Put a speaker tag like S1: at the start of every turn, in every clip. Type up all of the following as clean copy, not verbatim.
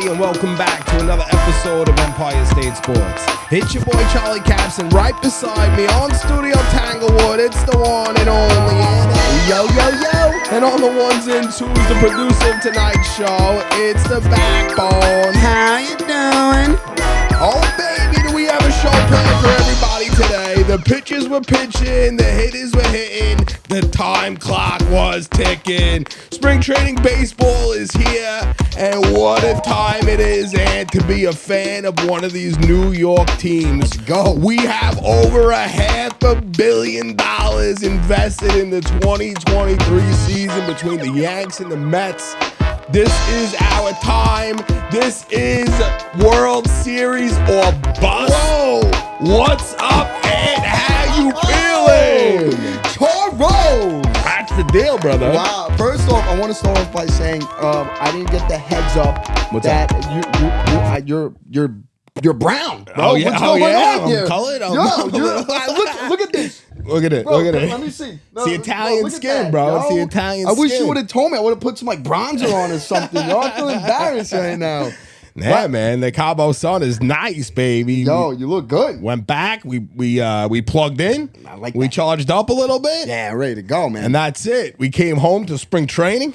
S1: everybody, and welcome back to another episode of Empire State Sports. It's your boy Charlie Caps, and right beside me on Studio Tanglewood, it's the one and only Anna. Yo, yo, yo. And on the ones and twos, the producer of tonight's show, it's the Backbone.
S2: How you doing?
S1: Oh, baby, do we have a show planned for everybody today? The pitchers were pitching, the hitters were hitting, the time clock was ticking. Spring training baseball is here, and what a time it is, and to be a fan of one of these New York teams.
S2: Let's go.
S1: We have over $500 million invested in the 2023 season between the Yanks and the Mets. This is our time. This is World Series or bust.
S2: Whoa!
S1: What's up, Ed? How you feeling?
S2: Toros!
S1: That's the deal, brother.
S2: Wow. First off, I want to start off by saying I didn't get the heads up
S1: What's
S2: that you're brown. Bro.
S1: Oh, yeah.
S2: What's going on
S1: I'm
S2: here?
S1: colored.
S2: Yo, look at this.
S1: Look at it.
S2: Bro,
S1: Look at it.
S2: Let me see.
S1: It's the Italian
S2: look at
S1: skin,
S2: that,
S1: bro.
S2: yo.
S1: It's the Italian
S2: I wish
S1: skin.
S2: you would have told me. I would have put some like bronzer on or something. Yo, I feel embarrassed right now.
S1: Yeah, man. The Cabo Sun is nice, baby.
S2: Yo, you look good.
S1: Went back. We plugged in.
S2: I like
S1: We
S2: that.
S1: charged up a little bit.
S2: Yeah, ready to go, man.
S1: And that's it. We came home to spring training.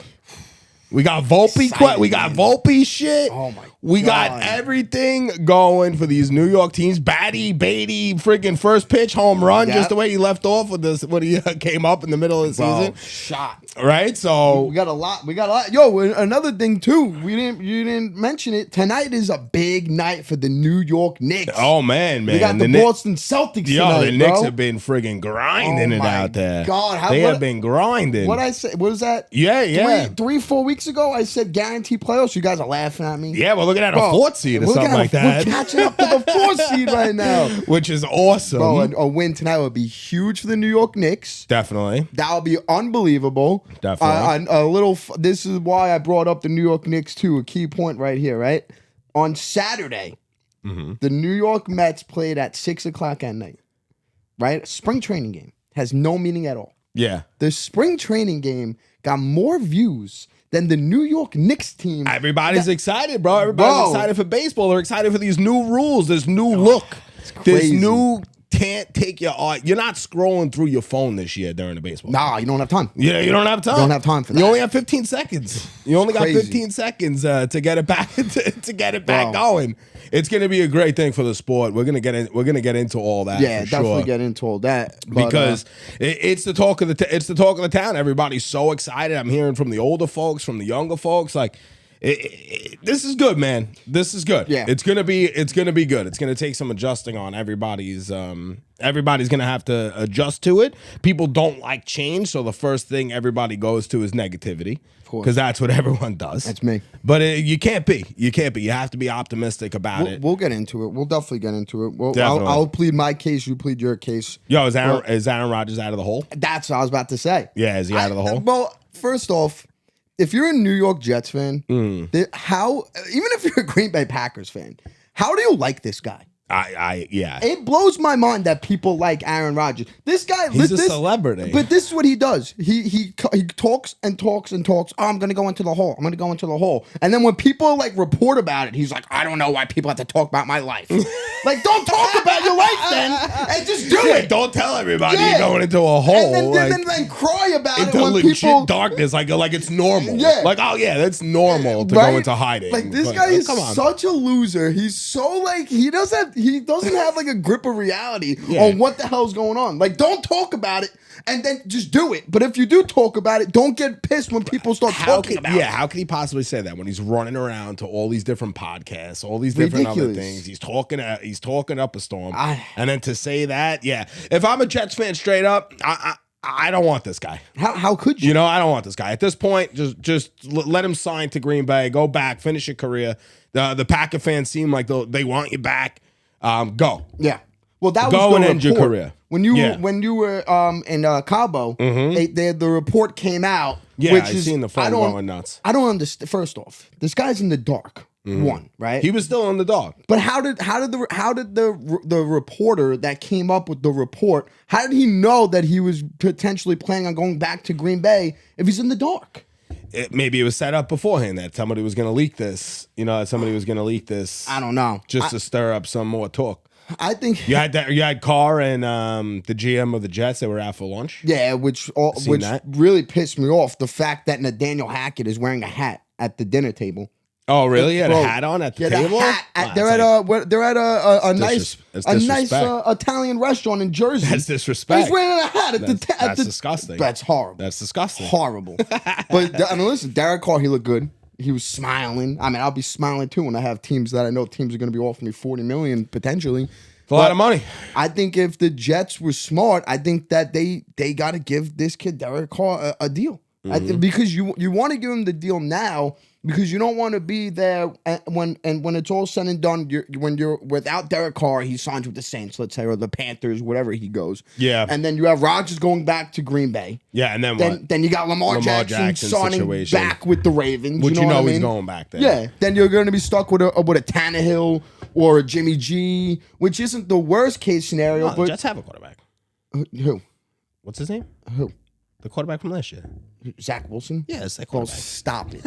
S1: We got Volpe.
S2: Excited,
S1: We got
S2: man.
S1: Volpe shit.
S2: Oh, my
S1: We got
S2: God.
S1: everything going for these New York teams. Batty, Beatty, freaking first pitch home run,
S2: Yep.
S1: just the way he left off with this when he came up in the middle of the
S2: Bro,
S1: season.
S2: shot.
S1: Right? So
S2: We got a lot. Yo, another thing too. You didn't mention it. Tonight is a big night for the New York Knicks.
S1: oh man.
S2: we got the
S1: Knicks-
S2: Boston Celtics
S1: Yo,
S2: tonight,
S1: the Knicks
S2: bro.
S1: have been friggin' grinding
S2: Oh
S1: it
S2: my
S1: out there.
S2: God,
S1: they have been grinding.
S2: What I say? What was that?
S1: Yeah.
S2: 4 weeks ago, I said guaranteed playoffs. You guys are laughing at me.
S1: Yeah, we're looking at a
S2: Bro,
S1: fourth seed or
S2: we're
S1: something
S2: looking
S1: like
S2: at
S1: that.
S2: We're catching up to the fourth seed right now.
S1: Which is awesome.
S2: Bro, a win tonight would be huge for the New York Knicks.
S1: Definitely.
S2: That would be unbelievable.
S1: Definitely.
S2: This is why I brought up the New York Knicks too. A key point right here, right? On Saturday, the New York Mets played at 6:00 at night. Right? Spring training game has no meaning at all.
S1: Yeah.
S2: The spring training game got more views than the New York Knicks team.
S1: Everybody's excited, bro. Everybody's
S2: Bro.
S1: excited for baseball. They're excited for these new rules, this new look, this
S2: crazy.
S1: new can't take your eye. You're not scrolling through your phone this year during the baseball.
S2: Nah, you don't have time.
S1: You don't have time.
S2: You don't have time for that.
S1: You only have 15 seconds. You only got
S2: crazy.
S1: 15 seconds to get it back to get it back
S2: Bro.
S1: going. It's gonna be a great thing for the sport. We're gonna get into all that.
S2: Yeah,
S1: for
S2: definitely
S1: sure.
S2: get into all that. But,
S1: Because it's the talk of it's the talk of the town. Everybody's so excited. I'm hearing from the older folks, from the younger folks. Like, this is good, man. This is good.
S2: Yeah.
S1: it's gonna be good. It's gonna take some adjusting on everybody's. Everybody's gonna have to adjust to it. People don't like change, so the first thing everybody goes to is negativity,
S2: course.
S1: because that's what everyone does.
S2: That's me.
S1: But you can't be. You can't be. You have to be optimistic about it.
S2: we'll get into it. We'll definitely get into it.
S1: Definitely.
S2: I'll plead my case. You plead your case.
S1: Yo, is Aaron Rodgers out of the hole?
S2: That's what I was about to say.
S1: Yeah, is he out of the hole?
S2: Well, first off, if you're a New York Jets fan,
S1: Mm.
S2: even if you're a Green Bay Packers fan, how do you like this guy?
S1: Yeah.
S2: It blows my mind that people like Aaron Rodgers. This guy,
S1: He's a celebrity.
S2: But this is what he does. He talks and talks and talks. Oh, I'm gonna go into the hole. I'm gonna go into the hole. And then when people like report about it, he's like, I don't know why people have to talk about my life. Like, don't talk about your life then, and just do it.
S1: Don't tell everybody
S2: Yeah.
S1: you're going into a hole.
S2: And
S1: like,
S2: then cry about it
S1: into
S2: when
S1: legit
S2: people.
S1: darkness, like it's normal.
S2: Yeah.
S1: Like, oh yeah, that's normal to
S2: Right?
S1: go into hiding.
S2: Like, this
S1: But,
S2: guy is
S1: come on.
S2: such a loser. He's so like he doesn't have like a grip of reality
S1: Yeah.
S2: on what the hell's going on. Like, don't talk about it and then just do it. But if you do talk about it, don't get pissed when people start talking about it.
S1: How can he possibly say that when he's running around to all these different podcasts, all these different other
S2: Ridiculous.
S1: things? He's talking up a storm,
S2: I-
S1: and then to say that, yeah. If I'm a Jets fan, straight up, I don't want this guy.
S2: How could you?
S1: You know, I don't want this guy. At this point, just let him sign to Green Bay, go back, finish your career. The Packer fans seem like they want you back. Go.
S2: Yeah. Well, that
S1: Go
S2: was the
S1: and end your
S2: report.
S1: career.
S2: When you
S1: Yeah.
S2: were in Cabo, the report came out.
S1: Yeah,
S2: which
S1: I
S2: is,
S1: seen the phone going nuts.
S2: I don't understand. First off, this guy's in the dark. One, right?
S1: He was still in the dog.
S2: But how did the reporter that came up with the report? How did he know that he was potentially planning on going back to Green Bay if he's in the dark?
S1: maybe it was set up beforehand that somebody was going to leak this. You know, that somebody was going to leak this
S2: I don't know.
S1: just to stir up some more talk.
S2: I think
S1: You had Carr and the GM of the Jets that were out for lunch.
S2: yeah, which
S1: that?
S2: really pissed me off. The fact that Nathaniel Hackett is wearing a hat at the dinner table.
S1: Oh, really? He had
S2: Bro,
S1: a hat on at the
S2: Yeah,
S1: table.
S2: hat
S1: Wow,
S2: they're at a nice
S1: That's
S2: a nice Italian restaurant in Jersey.
S1: That's disrespect.
S2: He's wearing a hat at
S1: That's
S2: the
S1: disgusting.
S2: That's horrible.
S1: That's disgusting.
S2: Horrible. But I mean, listen, Derek Carr, he looked good. He was smiling. I mean, I'll be smiling too when I have teams that I know teams are going to be offering me $40 million potentially.
S1: It's a lot of money.
S2: I think if the Jets were smart, I think that they got to give this kid Derek Carr a deal. Because you want to give him the deal now because you don't want to be there when it's all said and done. When you're without Derek Carr, he signs with the Saints, let's say, or the Panthers, whatever he goes.
S1: Yeah.
S2: And then you have Rodgers going back to Green Bay.
S1: Yeah, and then what?
S2: Then you got Lamar Jackson signing
S1: situation.
S2: back with the Ravens.
S1: Which
S2: you know what I mean?
S1: he's going back there.
S2: Yeah. Then you're going to be stuck with a Tannehill or a Jimmy G, which isn't the worst case scenario.
S1: No, the
S2: but
S1: Jets have a quarterback.
S2: who?
S1: What's his name?
S2: Who?
S1: The quarterback from last year.
S2: Zach Wilson?
S1: Yeah, it's that
S2: Bro,
S1: quarterback.
S2: stop it.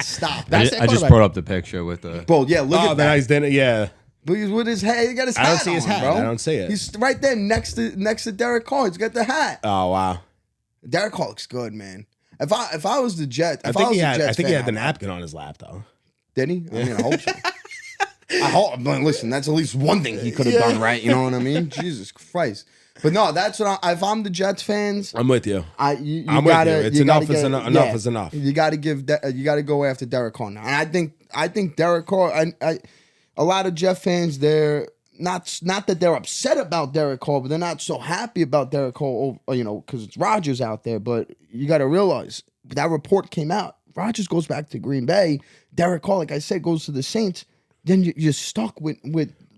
S2: Stop
S1: That's
S2: it.
S1: that
S3: I just
S1: quarterback.
S3: brought up the picture with the.
S2: Bro, yeah, look
S1: Oh,
S2: at
S1: the
S2: that.
S1: nice dinner. Yeah.
S2: Look, he's with his hat. He got his hat
S1: I don't see his
S2: on,
S1: hat.
S2: bro.
S1: I don't see it.
S2: He's right there next to Derek Carr. He's got the hat.
S1: Oh wow.
S2: Derek Carr looks good, man. If I was the Jets,
S1: I
S2: if
S1: think
S2: was
S1: he
S2: a
S1: had.
S2: Jets
S1: I think he
S2: fan,
S1: had the napkin on his lap though.
S2: Did he? I mean, I hope so. I hope. But listen, that's at least one thing he could have done right. You know what I mean? Jesus Christ. But no, that's what if I'm the Jets fans,
S1: I'm with you.
S2: you
S1: I'm
S2: gotta,
S1: with you. It's
S2: you
S1: enough.
S2: gotta
S1: Is
S2: get-
S1: enough.
S2: yeah,
S1: Enough is enough.
S2: You got to you got to go after Derek Carr now, and I think Derek Carr. A lot of Jet fans, they're not that they're upset about Derek Carr, but they're not so happy about Derek Carr. You know, because it's Rodgers out there. But you got to realize that report came out. Rodgers goes back to Green Bay. Derek Carr, like I said, goes to the Saints. Then you're stuck with.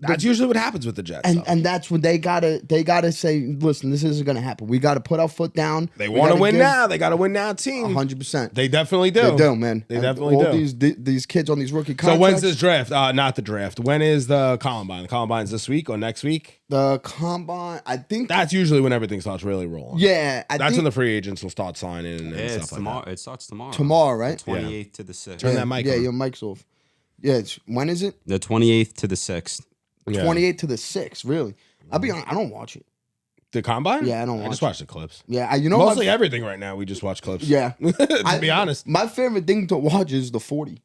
S1: That's usually what happens with the Jets. though.
S2: And that's when they gotta say, listen, this isn't gonna happen. We gotta put our foot down.
S1: They want to win now. They got to win now, team.
S2: 100%.
S1: They definitely do.
S2: They do, man.
S1: They
S2: And
S1: definitely
S2: all
S1: do.
S2: These kids on these rookie
S1: So
S2: contracts.
S1: when's this draft? Not the draft. When is the combine? The combine's this week or next week?
S2: The combine? I think.
S1: That's usually when everything starts really rolling.
S2: Yeah,
S1: That's
S2: think
S1: when the free agents will start signing and
S3: Yeah, it's
S1: stuff like
S3: tomorrow.
S1: that.
S3: It starts tomorrow.
S2: tomorrow, right?
S3: 28th to the 6th.
S1: Turn that mic
S2: Yeah,
S1: on.
S2: your mic's off. Yeah, when is it?
S3: The 28th to the 6th.
S1: Yeah.
S2: 28 to the 6th. Really? I'll be honest. I don't watch it.
S1: The combine?
S2: Yeah, I don't
S1: I
S2: watch
S1: just watch the clips.
S2: Yeah, you know
S1: Mostly
S2: what?
S1: everything right now. We just watch clips.
S2: Yeah.
S1: to be honest.
S2: My favorite thing to watch is the 40.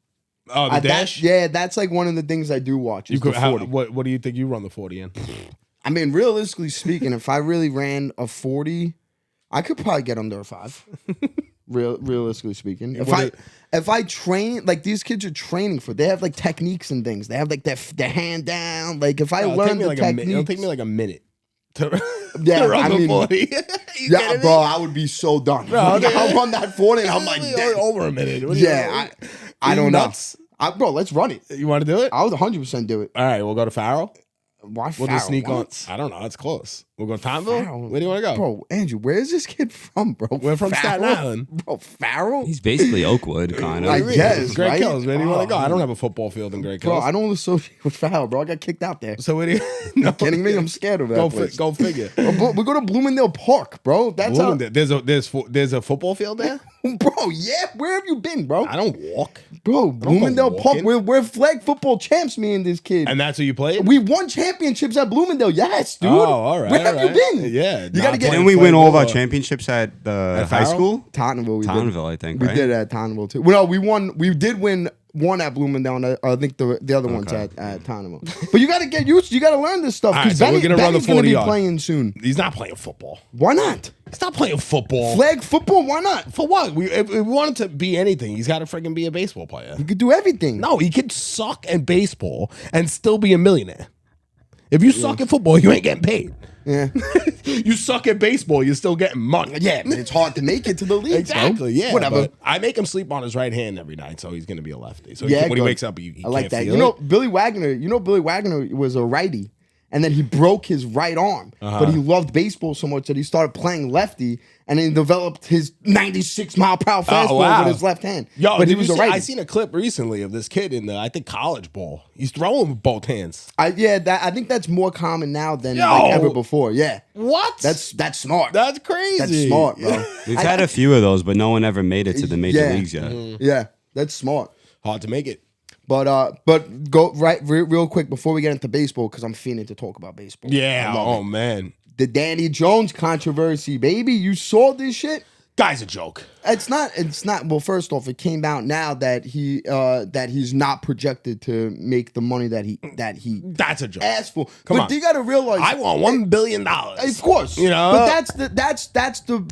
S1: Oh, the dash.
S2: That's like one of the things I do watch. Is
S1: You could,
S2: the 40.
S1: what do you think you run the 40 in?
S2: I mean, realistically speaking, if I really ran a 40, I could probably get under a 5. Realistically speaking, if I train, like these kids are training for, they have like techniques and things. They have like their hand down. Like if I
S1: It'll
S2: learn
S1: take me
S2: the
S1: like
S2: techniques,
S1: it'll take me like a minute to,
S2: Yeah,
S1: to run
S2: I
S1: the
S2: mean-
S1: 40. You
S2: yeah,
S1: kidding
S2: bro,
S1: me?
S2: I would be so done.
S1: Bro,
S2: I'll run that 40 and I'm like,
S1: Only
S2: damn.
S1: over a minute. What do you-
S2: Yeah, I
S1: you
S2: don't
S1: nuts?
S2: know. Bro, let's run it.
S1: You want to do it?
S2: I would 100% do it.
S1: All right, we'll go to Farrell.
S2: Why
S1: We'll
S2: Farrell?
S1: just sneak
S2: What?
S1: on. I don't know. It's close. We'll go to Tomville.
S2: Farrell.
S1: Where do you want to go?
S2: Bro, Andrew, where is this kid from, bro?
S1: We're from Staten
S2: Farrell?
S1: Island.
S2: Bro, Farrell?
S3: He's basically Oakwood, kind of.
S2: I guess,
S1: Great
S2: right?
S1: Kills. Where do you want to go?
S2: Oh.
S1: I don't have a football field in Great
S2: Bro,
S1: Kills.
S2: I don't associate with Farrell, bro. I got kicked out there.
S1: So where do you? No.
S2: Kidding me? I'm scared of that
S1: Go,
S2: place.
S1: go figure.
S2: Bro, we go to Bloomingdale Park, bro. That's
S1: Bloomingdale. There's a football field there.
S2: how, bro. Yeah, where have you been, bro?
S1: I don't walk,
S2: Bro, Bloomingdale Park.
S1: walking.
S2: We're flag football champs, me and this kid.
S1: and that's who you played.
S2: We won championships at Bloomingdale. Yes, dude.
S1: Oh, all right.
S2: Where have
S1: all right.
S2: you been?
S1: Yeah,
S2: You gotta get.
S3: Didn't we win all of our championships at high
S1: Farrell?
S3: school?
S2: Tottenville. We
S3: Townsville, I think,
S2: We
S3: right?
S2: did at Tottenville too. Well, no, we won. We did win one at Bloomingdale. And I think the other one's at Tottenville. But you got to get used. You got to learn this stuff
S1: All right,
S2: because
S1: so we're gonna run the
S2: Benny's gonna
S1: 40
S2: be
S1: yard.
S2: playing soon.
S1: He's not playing football.
S2: Why not?
S1: He's not playing football.
S2: Flag football? Why not?
S1: For what? If we wanted to be anything, he's got to freaking be a baseball player.
S2: You could do everything.
S1: No, he could suck at baseball and still be a millionaire. If you suck at football, you ain't getting paid.
S2: Yeah.
S1: You suck at baseball, you're still getting money.
S2: Yeah, but it's hard to make it to the league.
S1: Exactly. Yeah.
S2: Whatever.
S1: but I make him sleep on his right hand every night, so he's going to be a lefty. So
S2: Yeah,
S1: when he
S2: good.
S1: wakes up, he
S2: I like
S1: can't
S2: that.
S1: feel
S2: You know,
S1: it.
S2: Billy Wagner. You know, Billy Wagner was a righty, and then he broke his right arm. But he loved baseball so much that he started playing lefty, and then developed his 96-mile-per-hour fastball with his left hand.
S1: Yo,
S2: but he was a righty.
S1: I seen a clip recently of this kid in the, I think, college ball. He's throwing with both hands.
S2: I think that's more common now than
S1: Yo.
S2: like ever before. Yeah,
S1: What?
S2: that's smart.
S1: That's crazy.
S2: That's smart, bro.
S3: We've had a few of those, but no one ever made it to the major leagues yet.
S2: Yeah, that's smart.
S1: Hard to make it.
S2: But go real quick before we get into baseball, because I'm fiending to talk about baseball.
S1: Yeah.
S2: I love
S1: Oh
S2: it.
S1: man,
S2: The Danny Jones controversy, baby. You saw this shit?
S1: guy's a joke.
S2: It's not. Well, first off, it came out now that he's not projected to make the money that he
S1: That's a joke.
S2: asked for.
S1: Come
S2: but
S1: on.
S2: you got to realize,
S1: I want $1 billion.
S2: of course,
S1: You know?
S2: But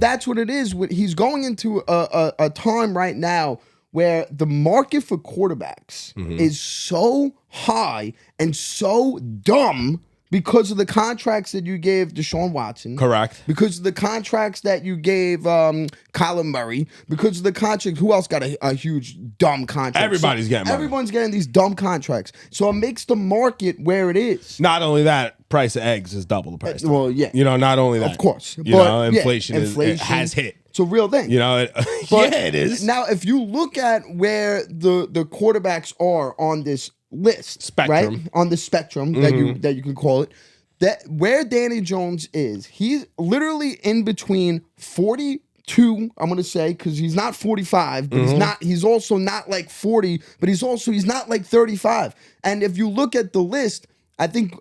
S2: that's what it is. He's going into a time right now where the market for quarterbacks is so high and so dumb because of the contracts that you gave Deshaun Watson.
S1: Correct.
S2: Because of the contracts that you gave Kyler Murray. Because of the contract, who else got a huge dumb contract?
S1: Everybody's getting money.
S2: Everyone's getting these dumb contracts. So it makes the market where it is.
S1: Not only that, price of eggs is double the price.
S2: Well, yeah.
S1: You know, not only that.
S2: Of course.
S1: You
S2: But,
S1: know,
S2: yeah,
S1: inflation has hit.
S2: It's a real thing.
S1: You know,
S2: But
S1: yeah, it is.
S2: Now, if you look at where the quarterbacks are on this list,
S1: Spectrum.
S2: right? On the spectrum that you can call it, that where Danny Jones is, he's literally in between 42. I'm gonna say because he's not 45, but he's not. He's also not like 40, but he's not like 35. And if you look at the list, I think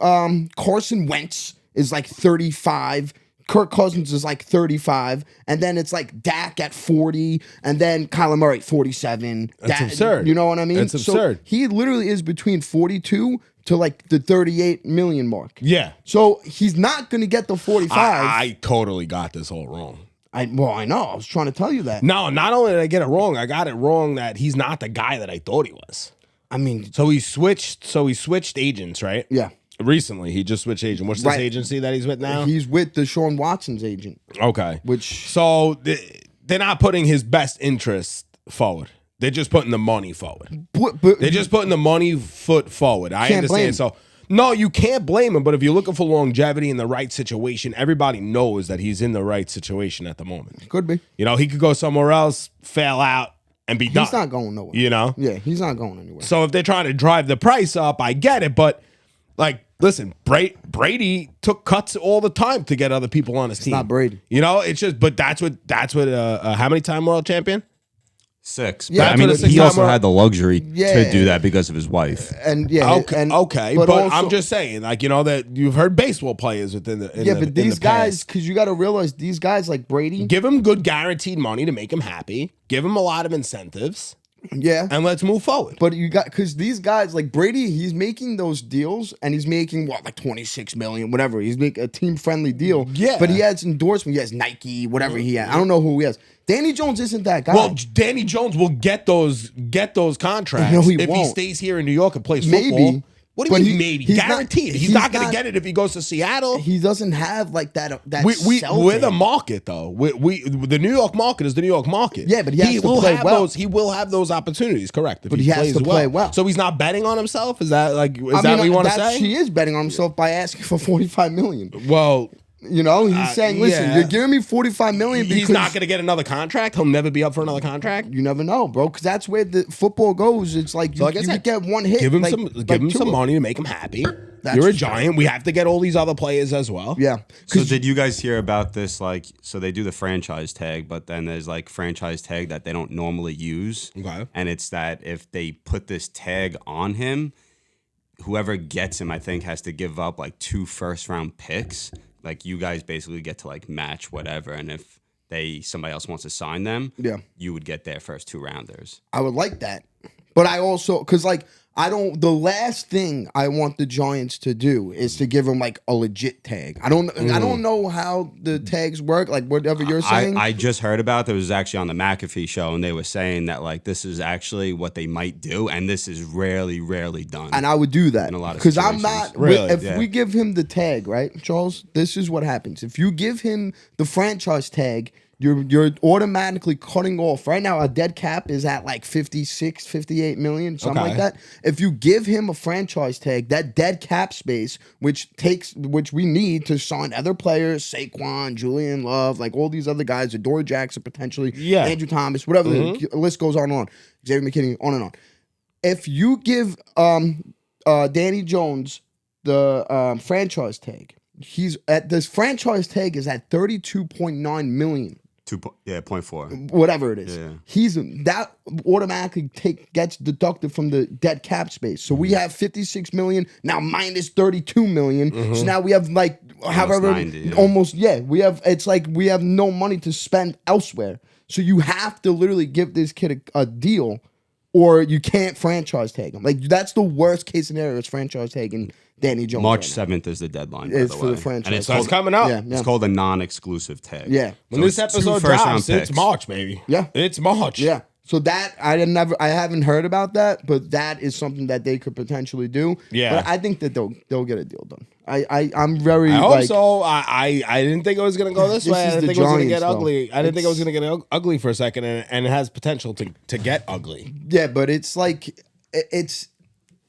S2: Carson Wentz is like 35. Kirk Cousins is like 35, and then it's like Dak at 40, and then Kyler Murray at 47.
S1: That's absurd.
S2: You know what I mean?
S1: That's absurd.
S2: So he literally is between 42 to like the 38 million mark.
S1: Yeah.
S2: So he's not going to get the 45.
S1: I totally got this all wrong.
S2: I know. I was trying to tell you that.
S1: No, not only did I get it wrong, I got it wrong that he's not the guy that I thought he was.
S2: I mean,
S1: So he switched agents, right?
S2: yeah.
S1: Recently, he just switched agent. What's this
S2: Right.
S1: agency that he's with now?
S2: He's with Deshaun Watson's agent,
S1: Okay.
S2: which
S1: So they're not putting his best interest forward. They're just putting the money forward.
S2: but
S1: They're just putting the money foot forward. I
S2: Can't blame
S1: understand. So no, you can't blame him. But if you're looking for longevity in the right situation, everybody knows that he's in the right situation at the moment.
S2: could be.
S1: You know, he could go somewhere else, fail out, and be done.
S2: He's not going nowhere.
S1: You know.
S2: Yeah, he's not going anywhere.
S1: So if they're trying to drive the price up, I get it. But like, listen, Brady took cuts all the time to get other people on his team.
S2: not Brady.
S1: You know, it's just. But that's what. How many time world champion?
S3: 6.
S2: Yeah,
S3: But I mean,
S1: that's what a
S3: he also
S1: 6-time
S3: had the luxury
S2: Yeah.
S3: to do that because of his wife.
S2: And yeah,
S1: Okay, but
S2: also-
S1: I'm just saying, like, you know, that you've heard baseball players within the in
S2: yeah,
S1: the,
S2: but
S1: in
S2: these
S1: the
S2: guys,
S1: past.
S2: because you got to realize these guys like Brady.
S1: Give him good guaranteed money to make him happy. Give him a lot of incentives,
S2: Yeah,
S1: and let's move forward.
S2: but you got because these guys like Brady, he's making those deals and he's making what like 26 million, whatever. He's making a team friendly deal.
S1: Yeah.
S2: but he has endorsement. He has Nike, whatever he has. I don't know who he has. Danny Jones isn't that guy.
S1: Well, Danny Jones will get those contracts
S2: No, he
S1: if he
S2: won't.
S1: stays here in New York and plays
S2: Maybe,
S1: football. What do you
S2: but
S1: mean?
S2: he-
S1: Maybe
S2: he's not-
S1: guaranteed. He's
S2: he's
S1: not going to
S2: not-
S1: get it if he goes to Seattle.
S2: he doesn't have like that.
S1: We're the market though. We the New York market is the New York market.
S2: Yeah, but he has to
S1: will
S2: play
S1: have
S2: well.
S1: those. He will have those opportunities. Correct. If
S2: But he has
S1: plays
S2: to play well.
S1: So he's not betting on himself. Is that like? Is
S2: I
S1: that
S2: mean,
S1: what you want to
S2: that's-
S1: say?
S2: He is betting on himself by asking for 45 million.
S1: Well,
S2: You know, he's saying, "Listen,
S1: yeah.
S2: you're giving me 45 million because
S1: he's not going to get another contract. He'll never be up for another contract.
S2: you never know, bro. Because that's where the football goes. It's like you,
S1: Like I
S2: you
S1: said,
S2: could get one hit.
S1: Give him
S2: like,
S1: some.
S2: like
S1: Give him some
S2: Tua.
S1: money to make him happy.
S2: That's
S1: You're a
S2: true.
S1: giant. We have to get all these other players as well.
S2: Yeah,
S3: So did you guys hear about this? Like, so they do the franchise tag, but then there's like franchise tag that they don't normally use.
S1: Okay.
S3: And it's that if they put this tag on him, whoever gets him, I think, has to give up like 2 first-round picks. Like, you guys basically get to like match whatever, and if somebody else wants to sign them,
S2: Yeah.
S3: you would get their first 2 rounders.
S2: I would like that, but I also because like I don't. The last thing I want the Giants to do is to give him like a legit tag. I don't know how the tags work. Like whatever you're saying.
S3: I just heard about that. It was actually on the McAfee show, and they were saying that like this is actually what they might do, and this is rarely done.
S2: and I would do that
S3: In a lot of
S2: because I'm
S3: situations.
S2: not.
S1: Really?
S2: If
S3: Yeah.
S2: we give him the tag, right, Charles? This is what happens. If you give him the franchise tag, you're automatically cutting off. Right now, a dead cap is at like 56, 58 million, something like
S1: Okay.
S2: that. If you give him a franchise tag, that dead cap space, which we need to sign other players, Saquon, Julian Love, like all these other guys, Adoree Jackson potentially,
S1: Yeah.
S2: Andrew Thomas, whatever the list goes on and on. Xavier McKinney, on and on. If you give Danny Jones the franchise tag, he's at this franchise tag is at 32.9 million.
S3: 0.4.
S2: Whatever it is,
S3: Yeah.
S2: he's that automatically gets deducted from the dead cap space. So we have 56 million now minus 32 million. So now we have like however
S3: 90, yeah.
S2: almost we have it's like we have no money to spend elsewhere. So you have to literally give this kid a deal, or you can't franchise tag him. Like that's the worst case scenario is franchise tagging Danny Jones.
S3: March
S2: right now.
S3: 7th is the deadline. By
S2: It's
S3: the
S2: for
S3: way.
S2: the franchise.
S3: And it's
S1: So it's
S3: called,
S1: coming up.
S2: Yeah,
S3: it's called a non-exclusive tag.
S2: Yeah.
S1: When
S3: So
S1: this
S3: it's two
S1: episode
S3: first-round
S1: drops, it's
S3: picks.
S1: March, baby.
S2: Yeah.
S1: It's March.
S2: Yeah. So that I haven't heard about that, but that is something that they could potentially do.
S1: Yeah.
S2: But I think that they'll get a deal done. I'm very
S1: I hope
S2: like,
S1: so. I didn't think it was gonna go this
S2: This
S1: way. I
S2: is
S1: didn't
S2: the
S1: think it was gonna get
S2: Giants, though.
S1: ugly. I didn't think it was gonna get ugly for a second, and it has potential to get ugly.
S2: Yeah, but it's like it's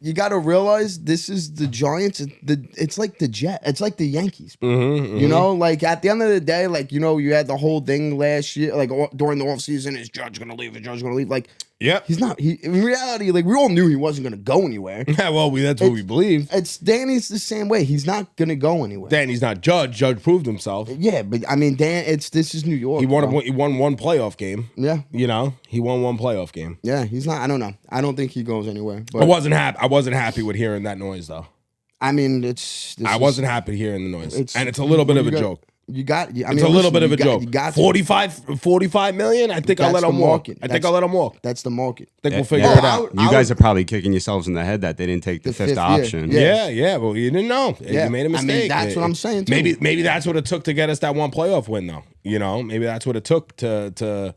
S2: you got to realize this is the Giants. It's like the It's like the Yankees. You know, like at the end of the day, like you had the whole thing last year, like during the offseason, is Judge gonna leave? Is Judge gonna leave? Like,
S1: Yep.
S2: he's not. In reality, like we all knew he wasn't gonna go anywhere.
S1: Yeah, well, that's what we believe.
S2: It's Danny's the same way. He's not gonna go anywhere.
S1: Danny's not Judge. Judge proved himself.
S2: Yeah, but I mean, this is New York.
S1: He
S2: bro.
S1: won one playoff game.
S2: Yeah,
S1: He won one playoff game.
S2: yeah. He's not. I don't know. I don't think he goes anywhere.
S1: I
S2: But
S1: wasn't happy. I wasn't happy with hearing that noise though.
S2: I mean,
S1: I wasn't happy hearing the noise, and it's a little bit of a joke.
S2: You got. I mean,
S1: It's a little
S2: listen,
S1: bit of
S2: you
S1: a
S2: got-
S1: joke.
S2: You got to.
S1: 45 million. I think I'll
S2: That's
S1: let him
S2: the
S1: walk.
S2: market.
S1: I think I'll let him walk.
S2: That's the market.
S1: I think we'll
S3: Yeah,
S1: figure
S3: yeah.
S1: it out.
S3: You guys are probably kicking yourselves in the head that they didn't take the
S2: The
S3: fifth
S2: fifth year.
S3: option.
S2: Yeah.
S1: Yeah, but you didn't know.
S2: Yeah.
S1: You made a
S2: I mean,
S1: mistake.
S2: that's what I'm saying, too.
S1: Maybe that's what it took to get us that one playoff win, though. Maybe that's what it took to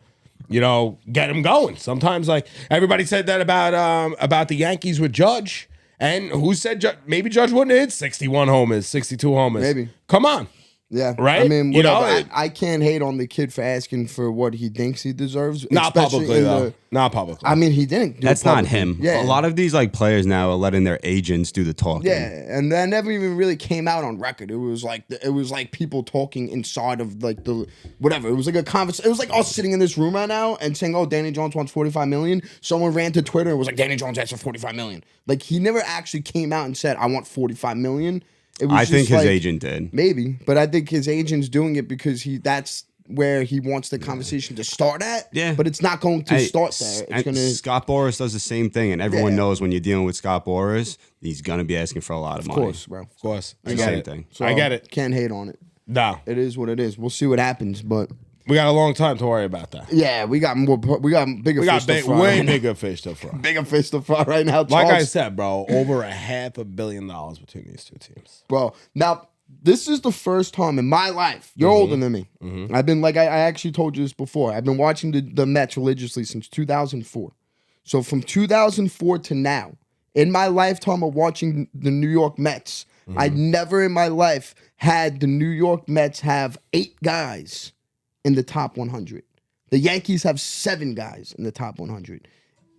S1: get him going. Sometimes, like everybody said that about the Yankees with Judge, and who said maybe Judge wouldn't have hit 61 homers, 62 homers.
S2: Maybe.
S1: Come on.
S2: Yeah,
S1: Right?
S2: I mean,
S1: You know,
S2: whatever. I can't hate on the kid for asking for what he thinks he deserves.
S1: Not
S2: especially
S1: publicly
S2: in
S1: though. Not publicly.
S2: I mean, he didn't. Do
S3: That's
S2: it
S3: not
S2: publicly.
S3: him.
S2: Yeah,
S3: A lot of these like players now are letting their agents do the talking.
S2: Yeah, and that never even really came out on record. It was like people talking inside of like the whatever. It was like a conversation. It was like us sitting in this room right now and saying, "Oh, Danny Jones wants 45 million." Someone ran to Twitter and was like, "Danny Jones asked for 45 million." Like he never actually came out and said, "I want 45 million." It was
S3: I
S2: just
S3: think his
S2: like-
S3: agent did.
S2: maybe, but I think his agent's doing it because that's where he wants the conversation to start at.
S3: Yeah.
S2: but it's not going to
S3: Hey,
S2: start there. It's
S3: and
S2: gonna.
S3: Scott Boras does the same thing, and everyone
S2: Yeah.
S3: knows when you're dealing with Scott Boras, he's gonna be asking for a lot of
S2: Of
S3: money.
S2: course, bro.
S1: of course. I
S3: It's the
S1: get
S3: same
S1: it.
S3: thing.
S2: So,
S1: I get it.
S2: Can't hate on it.
S1: No.
S2: It is what it is. We'll see what happens, but
S1: We got a long time to worry about that.
S2: yeah, we got more. We got bigger.
S1: We got
S2: fish to fry
S1: way
S2: right now.
S1: bigger fish to fry.
S2: Bigger fish to fry right now.
S1: Like I
S2: Charles.
S1: said, bro, over $500 million between these two teams.
S2: Bro, now this is the first time in my life. You're older than me. I've been like I actually told you this before. I've been watching the Mets religiously since 2004. So from 2004 to now, in my lifetime of watching the New York Mets, I never in my life had the New York Mets have 8 guys in the top 100. The Yankees have 7 guys in the top 100.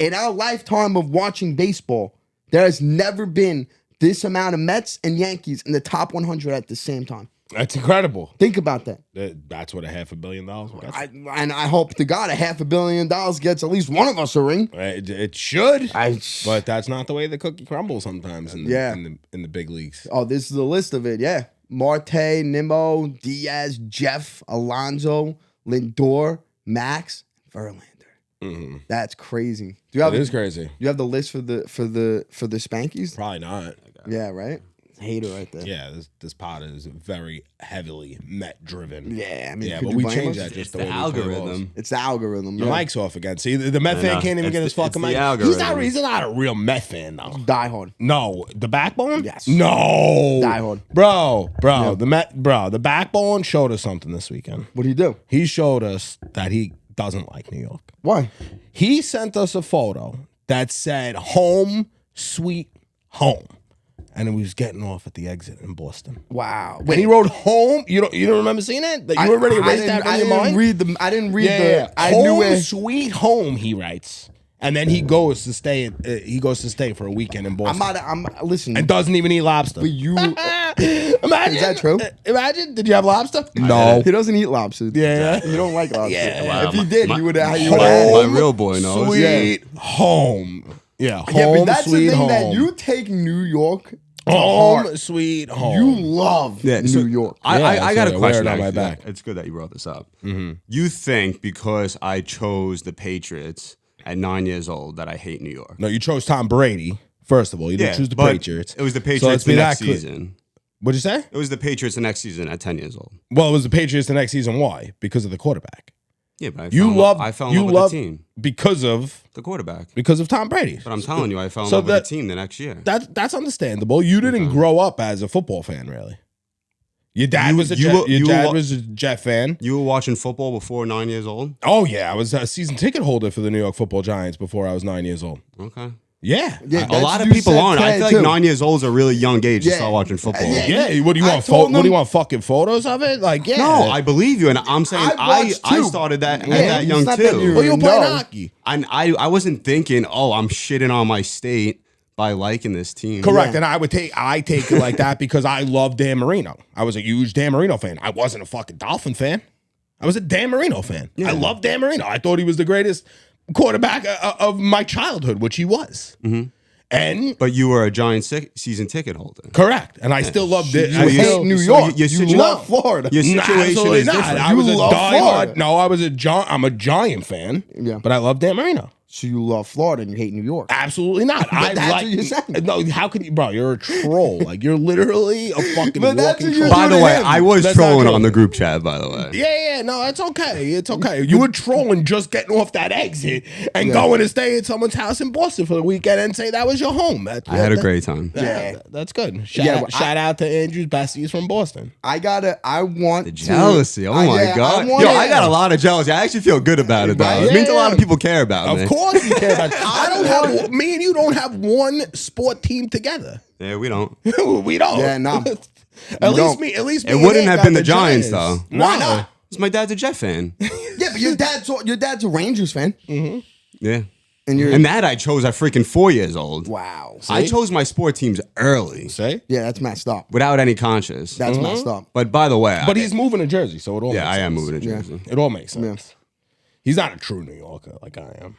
S2: In our lifetime of watching baseball, there has never been this amount of Mets and Yankees in the top 100 at the same time.
S1: That's incredible.
S2: Think about that.
S1: That's what $500 million gets.
S2: And I hope to God $500 million gets at least one of us a ring.
S1: It should,
S2: I,
S1: but that's not the way the cookie crumbles sometimes in the,
S2: Yeah.
S1: in the big leagues.
S2: oh, this is the list of it. Yeah. Marte, Nimmo, Diaz, Jeff, Alonso, Lindor, Max, Verlander. That's crazy. Do you have
S1: It is crazy.
S2: You have the list for the Spankies?
S1: Probably not.
S2: Yeah, right. Hater right there.
S1: Yeah, this pod is very heavily Met driven.
S2: Yeah, I mean,
S1: Yeah,
S2: could
S1: but
S2: you
S1: we
S2: blame
S1: changed
S2: us?
S1: that just
S3: It's
S1: the
S3: the
S1: way we play balls.
S3: algorithm.
S2: It's the algorithm.
S1: The
S2: Yeah.
S1: mic's off again. See, the Met fan
S3: know.
S1: can't even
S3: It's
S1: get his
S3: the-
S1: fucking
S3: it's the
S1: mic.
S3: algorithm.
S1: He's not a real Met fan though.
S2: Die hard.
S1: No, the backbone.
S2: Yes.
S1: No.
S2: Die hard.
S1: Bro.
S2: Yeah.
S1: The backbone showed us something this weekend.
S2: What do you do?
S1: He showed us that he doesn't like New York.
S2: Why?
S1: He sent us a photo that said "Home Sweet Home," and he was getting off at the exit in Boston.
S2: Wow.
S1: When he rode home, you don't remember seeing that? Like, you already erased that from your mind?
S2: I didn't read
S1: Yeah.
S2: I
S1: Home,
S2: knew it.
S1: sweet home, he writes. And then he goes to stay. He goes to stay for a weekend in Boston.
S2: Listen.
S1: And doesn't even eat lobster.
S2: But you,
S1: Imagine,
S2: is that true?
S1: Imagine. Did you have lobster?
S3: No.
S2: he doesn't eat lobster.
S1: Yeah.
S2: He don't like lobster.
S1: Yeah.
S2: If he did, you would have.
S3: My real boy knows.
S1: Sweet home. Yeah. Home,
S2: Yeah, but that's the
S1: sweet
S2: thing
S1: home.
S2: that you take New York to
S1: home,
S2: heart.
S1: sweet home.
S2: You love
S3: so
S2: New York.
S3: I
S1: Yeah,
S3: got
S1: so
S3: a
S1: wear
S3: question
S1: it on my
S3: actually.
S1: back.
S3: It's good that you brought this up. You think because I chose the Patriots at 9 years old that I hate New York?
S1: No, you chose Tom Brady. First of all, you didn't choose the
S3: but
S1: Patriots.
S3: It was the
S1: So
S3: Patriots
S1: let's
S3: the
S1: be
S3: next
S1: that clear.
S3: season.
S1: What'd you say?
S3: It was the Patriots the next season at 10 years old.
S1: Well, it was the Patriots the next season. Why? Because of the quarterback.
S3: Yeah, but I fell in
S1: you
S3: love with
S1: love
S3: the team,
S1: because of
S3: the quarterback.
S1: Tom Brady.
S3: But I'm telling you, I fell in
S1: So
S3: love with
S1: that-
S3: the team the next year.
S1: That's understandable. You didn't grow up as a football fan, really. Your dad was a Jet fan.
S3: You were watching football before 9 years old?
S1: Oh yeah, I was a season ticket holder for the New York Football Giants before I was 9 years old.
S3: Okay.
S1: Yeah.
S2: Yeah,
S3: A lot of
S2: you
S3: people
S2: said
S3: aren't. I
S2: Ted,
S3: feel like
S2: too.
S3: 9 years old is a really young age to
S2: Yeah.
S3: start watching football.
S1: Yeah. What do you
S2: I
S1: want?
S2: told
S1: What do you
S2: them-
S1: want? Fucking photos of it? Like, yeah.
S3: No, I believe you, and I'm saying
S2: I
S3: I
S2: watched too.
S3: started that at
S2: Yeah,
S3: that
S2: it's
S3: young
S2: not that
S3: too.
S2: you-
S1: Well, you were playing
S2: No.
S1: hockey.
S3: And I wasn't thinking, oh, I'm shitting on my state by liking this team.
S1: Correct.
S2: Yeah.
S1: And I take it like that because I love Dan Marino. I was a huge Dan Marino fan. I wasn't a fucking Dolphin fan. I was a Dan Marino fan. I love Dan Marino. I thought he was the greatest quarterback of my childhood, which he was. And
S3: But you were a Giants season ticket holder.
S1: correct. And I still loved it.
S2: You
S1: I
S2: hate
S1: still,
S2: New
S3: so
S2: York.
S3: your
S2: You
S3: situ-
S2: love Florida.
S3: Your
S1: Nah,
S3: situation
S1: absolutely
S3: is
S1: not.
S3: different.
S1: I was
S2: You
S1: a
S2: love
S1: diehard.
S2: Florida.
S1: No, I'm a Giant fan.
S2: Yeah.
S1: But I love Dan Marino.
S2: So you love Florida and you hate New York.
S1: Absolutely not. I
S2: that's
S1: like.
S2: what you're saying.
S1: No, how could you, bro? You're a troll. Like you're literally a fucking
S2: But that's
S1: walking
S2: what you're
S1: troll.
S3: By the
S2: to
S3: way,
S2: him.
S3: I was
S1: That's not
S3: trolling
S1: true.
S3: on the group chat, by the way.
S1: Yeah, no, it's okay. It's okay. You were trolling just getting off that exit and going to stay at someone's house in Boston for the weekend and say that was your home.
S3: I had a great time.
S2: Yeah.
S1: That's good.
S2: Yeah, but
S1: Shout out to Andrew's besties from Boston.
S2: I want
S3: The jealousy. Oh my
S2: yeah,
S3: God.
S2: want
S3: Yo,
S2: it.
S3: I got a lot of jealousy. I actually feel good about it, though.
S2: Right?
S3: It means a lot of
S1: Yeah.
S3: people care about me.
S1: Of course you care about I don't have me and you don't have one sport team together.
S3: Yeah, we don't.
S1: We don't.
S2: Yeah, nah.
S1: At least
S2: don't.
S1: me.
S3: It
S1: and
S3: wouldn't
S1: Ant
S3: have
S1: got
S3: been the Giants,
S1: Giants.
S3: though.
S1: Why not?
S3: Because my dad's a Jet fan.
S2: Yeah, but your dad's a Rangers fan.
S3: Yeah.
S2: And you're
S3: And that I chose at freaking 4 years old.
S2: wow.
S3: I chose my sport teams early
S1: Say?
S2: Yeah, that's messed up.
S3: without any conscience.
S2: That's messed up.
S3: But by the way,
S1: But he's moving to Jersey, so it all
S3: yeah,
S1: makes
S3: I am
S1: sense.
S3: moving to Jersey.
S1: It all makes sense. He's not a true New Yorker like I am.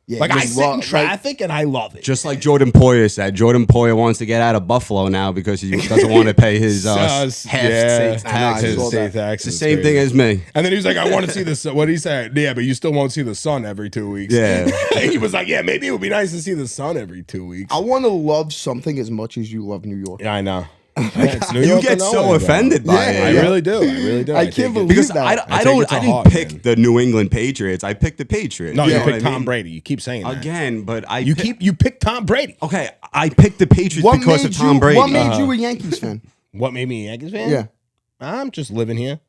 S2: Yeah,
S1: Like I
S2: just
S1: sit in
S2: love-
S1: traffic and I love it.
S3: Just like Jordan Poyer said, Jordan Poyer wants to get out of Buffalo now because he doesn't want to pay his half state
S2: I
S3: taxes.
S2: saw that.
S1: State taxes.
S3: It's the same thing as me.
S1: And then he was like, I want to see the sun. What did he say? Yeah, but you still won't see the sun every 2 weeks.
S3: Yeah.
S1: He was like, yeah, maybe it would be nice to see the sun every 2 weeks.
S2: I want to love something as much as you love New York.
S1: Yeah, I know. Yeah, it's New
S3: You
S1: York
S3: get
S1: or
S3: so
S1: nowhere, bro.
S3: offended by
S2: Yeah,
S3: it.
S1: I really do. I really do.
S2: I
S1: take
S2: can't
S1: it-
S2: believe
S3: Because
S2: that.
S3: I
S1: take
S3: don't
S1: it to
S3: I didn't
S1: heart,
S3: pick
S1: man.
S3: the New England Patriots. I picked the Patriots.
S1: No, you
S3: know what
S1: picked
S3: I
S1: Tom
S3: mean?
S1: Brady. You keep saying that.
S3: Again, but I
S1: You picked Tom Brady.
S3: Okay, I picked the Patriots because of Tom Brady.
S2: What made you a Yankees fan?
S1: What made me a Yankees fan?
S2: Yeah.
S1: I'm just living here.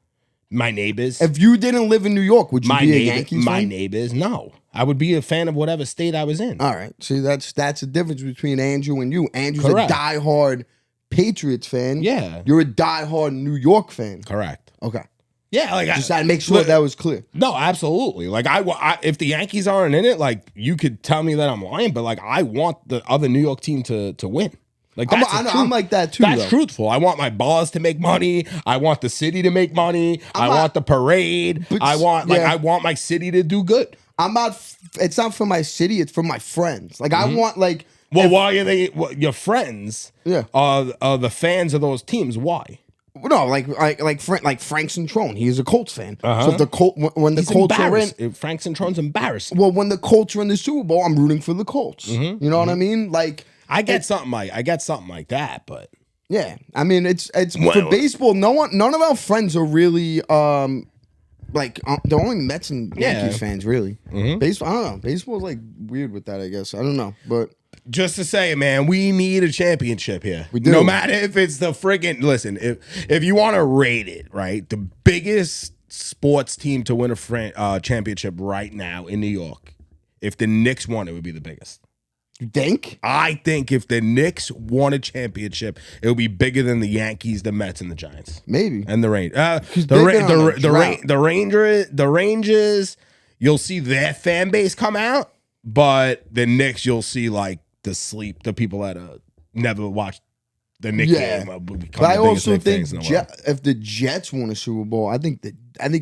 S1: My neighbors.
S2: If you didn't live in New York, would you
S1: my
S2: be a
S1: neighbor,
S2: Yankees
S1: my
S2: fan?
S1: neighbors. No, I would be a fan of whatever state I was in.
S2: All right. See, that's the difference between Andrew and you. Andrew's
S1: Correct.
S2: a diehard Patriots fan.
S1: Yeah.
S2: You're a diehard New York fan.
S1: Correct.
S2: Okay.
S1: Yeah, like
S2: Just had to make sure
S1: look,
S2: that was clear.
S1: No, absolutely. Like I, if the Yankees aren't in it, like you could tell me that I'm lying, but like I want the other New York team to win. Like that's the
S2: I'm
S1: truth.
S2: like that too.
S1: That's
S2: though.
S1: truthful. I want my bars to make money. I want the city to make money. I
S2: not-
S1: want the parade.
S2: But
S1: I want
S2: yeah.
S1: I want my city to do good.
S2: I'm not. It's not for my city. It's for my friends. Like I want like.
S1: Well, why are they your friends?
S2: Yeah.
S1: Are the fans of those teams? Why?
S2: No, like Frank Centrone. He's a Colts fan. So if the when the
S1: He's
S2: Colts are in,
S1: embarrassing. Frank Centrone's embarrassing.
S2: well, when the Colts are in the Super Bowl, I'm rooting for the Colts.
S1: Mm-hmm.
S2: You know what I mean? Like,
S1: I get something like that, but
S2: yeah. I mean, it's
S1: Well-
S2: for baseball. None of our friends are really they're only Mets and Yankees
S1: Yeah.
S2: fans, really. Baseball, I don't know. Baseball's like weird with that, I guess. I don't know, but
S1: just to say, man, we need a championship here.
S2: We do.
S1: No matter if it's the friggin' listen, if you want to rate it, right, the biggest sports team to win a championship right now in New York, if the Knicks won, it would be the biggest.
S2: You think?
S1: I think if the Knicks won a championship, it would be bigger than the Yankees, the Mets, and the Giants.
S2: Maybe.
S1: And the Rangers.
S2: they've been on a drought.
S1: The Rangers, you'll see their fan base come out, but the Knicks, you'll see like the people that never watched the Knicks game. Will become
S2: But I
S1: the biggest
S2: also
S1: Knicks
S2: think
S1: fans in the world.
S2: if the Jets won a Super Bowl, I think it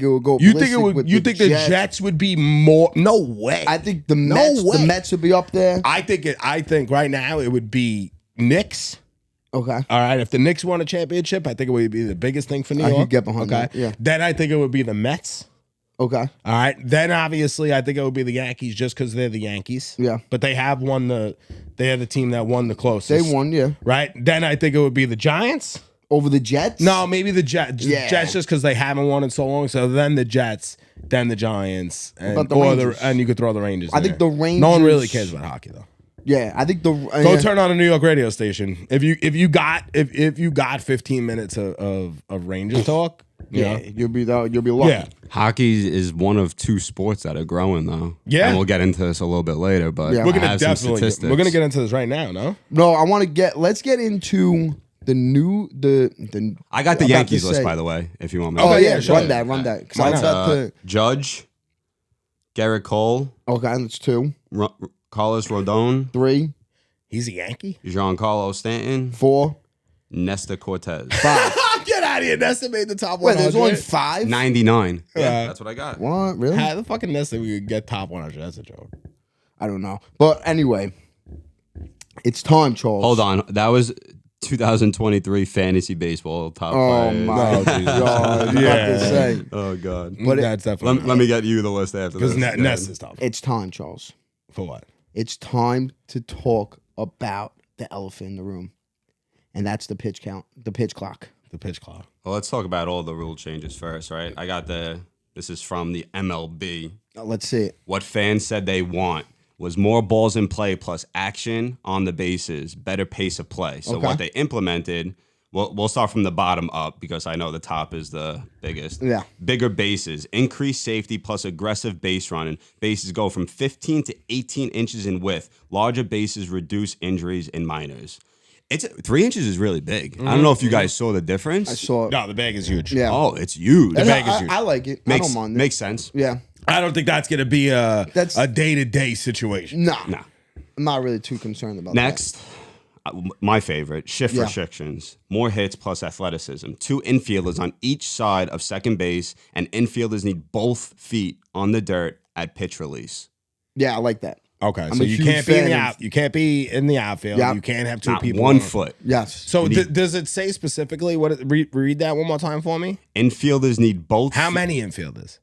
S2: would go.
S1: You think it
S2: ballistic
S1: would?
S2: with
S1: You think the Jets would be more? No way.
S2: I think the Mets would be up there.
S1: I think right now it would be Knicks.
S2: Okay.
S1: All right. If the Knicks won a championship, I think it would be the biggest thing for New
S2: I
S1: York.
S2: could get behind
S1: okay.
S2: that, yeah.
S1: Then I think it would be the Mets.
S2: Okay.
S1: All right. Then obviously I think it would be the Yankees just because they're the Yankees.
S2: Yeah.
S1: But they have won they're the team that won the
S2: They
S1: closest.
S2: won, yeah.
S1: Right. Then I think it would be the Giants.
S2: Over the Jets?
S1: No, maybe the Jets.
S2: Yeah.
S1: Jets just because they haven't won in so long. So then the Jets, then the Giants, and
S2: About the Rangers?
S1: and you could throw the Rangers.
S2: I
S1: in
S2: think
S1: there.
S2: the Rangers.
S1: No one really cares about hockey though.
S2: Yeah, I think the.
S1: Go turn on a New York radio station. If you got 15 minutes of Rangers talk,
S2: Yeah, you'll be lucky.
S1: yeah.
S3: Hockey is one of two sports that are growing, though.
S1: Yeah.
S3: And we'll get into this a little bit later, but
S2: Yeah.
S1: We're
S3: I
S1: gonna
S3: have some
S1: definitely
S3: statistics.
S1: we're gonna get into this right now. No,
S2: No, I want to let's get into the.
S3: I got the
S2: I'm about
S3: Yankees
S2: to
S3: list,
S2: say-
S3: by the way, if you want me
S2: Oh
S3: to.
S2: yeah,
S1: sure.
S2: run that. 'Cause
S1: Why
S2: I
S1: not?
S2: was about to.
S3: Judge, Garrett Cole,
S2: Okay, that's 2,
S3: Carlos Rodon,
S2: 3,
S1: he's a Yankee.
S3: Giancarlo Stanton,
S2: 4,
S3: Nesta Cortez.
S2: 5.
S1: Get out of here. Nesta made the top
S2: Wait,
S1: 100.
S2: there's only 5.
S3: 99. Yeah,
S1: Yeah.
S3: that's what I got.
S2: What really?
S1: How the fucking Nesta we could get top 100? That's a joke.
S2: I don't know, but anyway, it's time, Charles.
S3: Hold on. That was 2023 fantasy baseball top
S2: Oh
S3: five.
S2: my
S1: Oh, Jesus.
S2: god! I was about
S1: Yeah.
S2: to say,
S3: Oh, God.
S2: But
S1: That's definitely
S3: Let me get you the list after this.
S1: because
S3: Go
S1: Nesta's top.
S2: it's time, Charles.
S1: For what?
S2: It's time to talk about the elephant in the room, and that's the pitch count, the pitch clock.
S1: The pitch clock.
S3: Well, let's talk about all the rule changes first, right? I got this is from the MLB.
S2: Let's see it.
S3: What fans said they want was more balls in play plus action on the bases, better pace of play. So
S2: Okay.
S3: what they implemented, we'll start from the bottom up because I know the top is the biggest.
S2: Yeah.
S3: Bigger bases, increased safety plus aggressive base running. Bases go from 15 to 18 inches in width. Larger bases reduce injuries in minors. 3 inches is really big. I don't know if you guys saw the difference.
S2: I saw it.
S1: No, the bag is huge.
S2: Yeah.
S3: Oh, it's huge.
S2: And
S1: bag is huge.
S2: I like it. I don't mind it.
S3: Makes sense.
S2: Yeah.
S1: I don't think that's gonna be a
S2: That's-
S1: day-to-day situation.
S2: Nah.
S3: Nah.
S2: I'm not really too concerned about
S3: Next, my favorite, shift
S2: Yeah.
S3: restrictions. More hits plus athleticism. 2 infielders on each side of second base, and infielders need both feet on the dirt at pitch release.
S2: that. Yeah, I like that.
S1: Okay,
S2: I'm
S1: so
S2: a
S1: you
S2: huge
S1: can't be in
S2: fan
S1: the
S2: of-
S1: out. You can't be in the outfield.
S2: Yeah.
S1: You can't have two
S3: Not
S1: people.
S3: one
S1: on-
S3: foot.
S2: Yes.
S1: So does it say specifically what? Read that one more time for me.
S3: Infielders need both.
S1: How many infielders?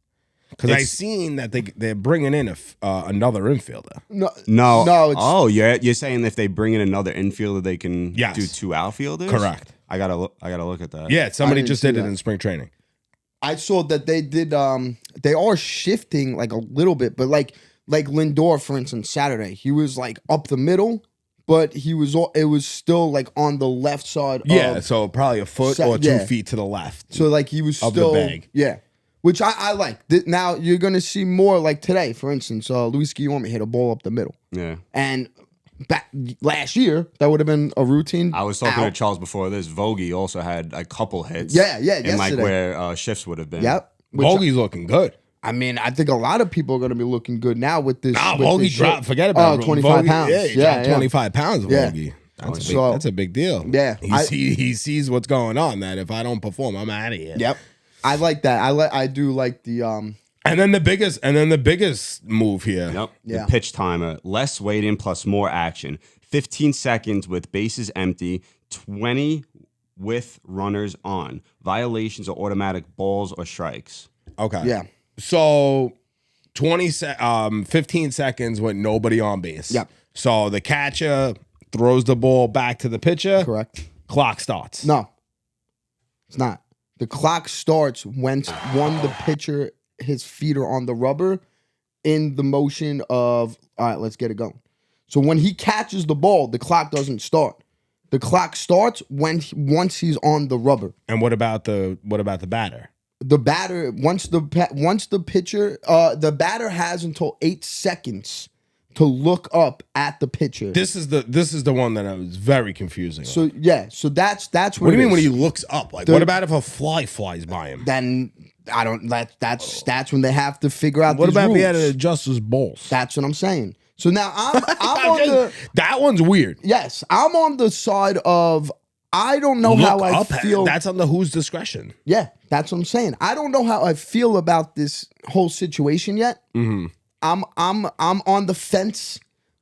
S1: Because I
S3: It's-
S1: seen that they're bringing in another infielder.
S2: No.
S3: No.
S2: No. It's,
S3: Oh, you're saying if they bring in another infielder, they can
S1: Yes.
S3: do 2 outfielders?
S1: Correct.
S3: I gotta look at that.
S1: Yeah, somebody
S2: didn't
S1: just
S2: see
S1: did it
S2: that.
S1: in spring training.
S2: I saw that they did. They are shifting like a little bit, but like Lindor, for instance, Saturday he was like up the middle, but it was still like on the left side.
S1: Yeah,
S2: Of,
S1: so probably a foot
S2: So-
S1: or 2
S2: yeah.
S1: feet to the left.
S2: so like he was
S1: Of the
S2: still
S1: bag.
S2: Yeah, which I like. Now you're gonna see more like today, for instance. Luis Guillorme hit a ball up the middle,
S3: Yeah.
S2: and back last year that would have been a routine.
S3: I was talking to
S2: out.
S3: Charles before this. Vogie also had a couple hits.
S2: Yeah,
S3: In like
S2: yesterday.
S3: where shifts would have been.
S2: Yep. Which,
S1: Bogey's looking good.
S2: I mean, I think a lot of people are going to be looking good now with this.
S1: Nah,
S2: with
S1: Bogey
S2: this
S1: dropped.
S2: shit.
S1: Forget about it.
S2: 25
S1: Bogey-
S2: pounds.
S1: Yeah, he
S2: Yeah,
S1: dropped
S2: yeah.
S1: 25 pounds of
S2: Yeah.
S1: Bogey.
S2: So-
S1: That's a big deal.
S2: Yeah,
S1: He sees what's going on. That if I don't perform, I'm out of here.
S2: Yep. I like that. I do like the
S1: And then the biggest move here.
S3: Yep.
S2: Yeah.
S3: The pitch timer. Less waiting plus more action. 15 seconds with bases empty. 20 with runners on. Violations are automatic balls or strikes.
S1: Okay.
S2: yeah.
S1: So 15 seconds with nobody on base.
S2: Yep.
S1: So the catcher throws the ball back to the pitcher.
S2: Correct.
S1: Clock starts.
S2: No. It's not. The clock starts when the pitcher his feet are on the rubber in the motion of all right, let's get it going. So when he catches the ball, the clock doesn't start. The clock starts once he's on the rubber.
S1: And what about the batter?
S2: The batter once the pitcher the batter has until 8 seconds to look up at the pitcher.
S1: This is the one that I was very confusing.
S2: So yeah, so that's
S1: what do
S2: what
S1: you mean
S2: it
S1: when
S2: is.
S1: he looks up? Like, what about if a fly flies by him?
S2: Then I don't. That's when they have to figure out.
S1: What
S2: these
S1: about if he
S2: rules.
S1: had to adjust his balls?
S2: That's what I'm saying. So now I'm on the
S1: That one's weird.
S2: yes. I'm on the side of I don't know how I feel.
S1: That's on the whose discretion.
S2: Yeah, that's what I'm saying. I don't know how I feel about this whole situation yet.
S1: Mm-hmm.
S2: I'm on the fence.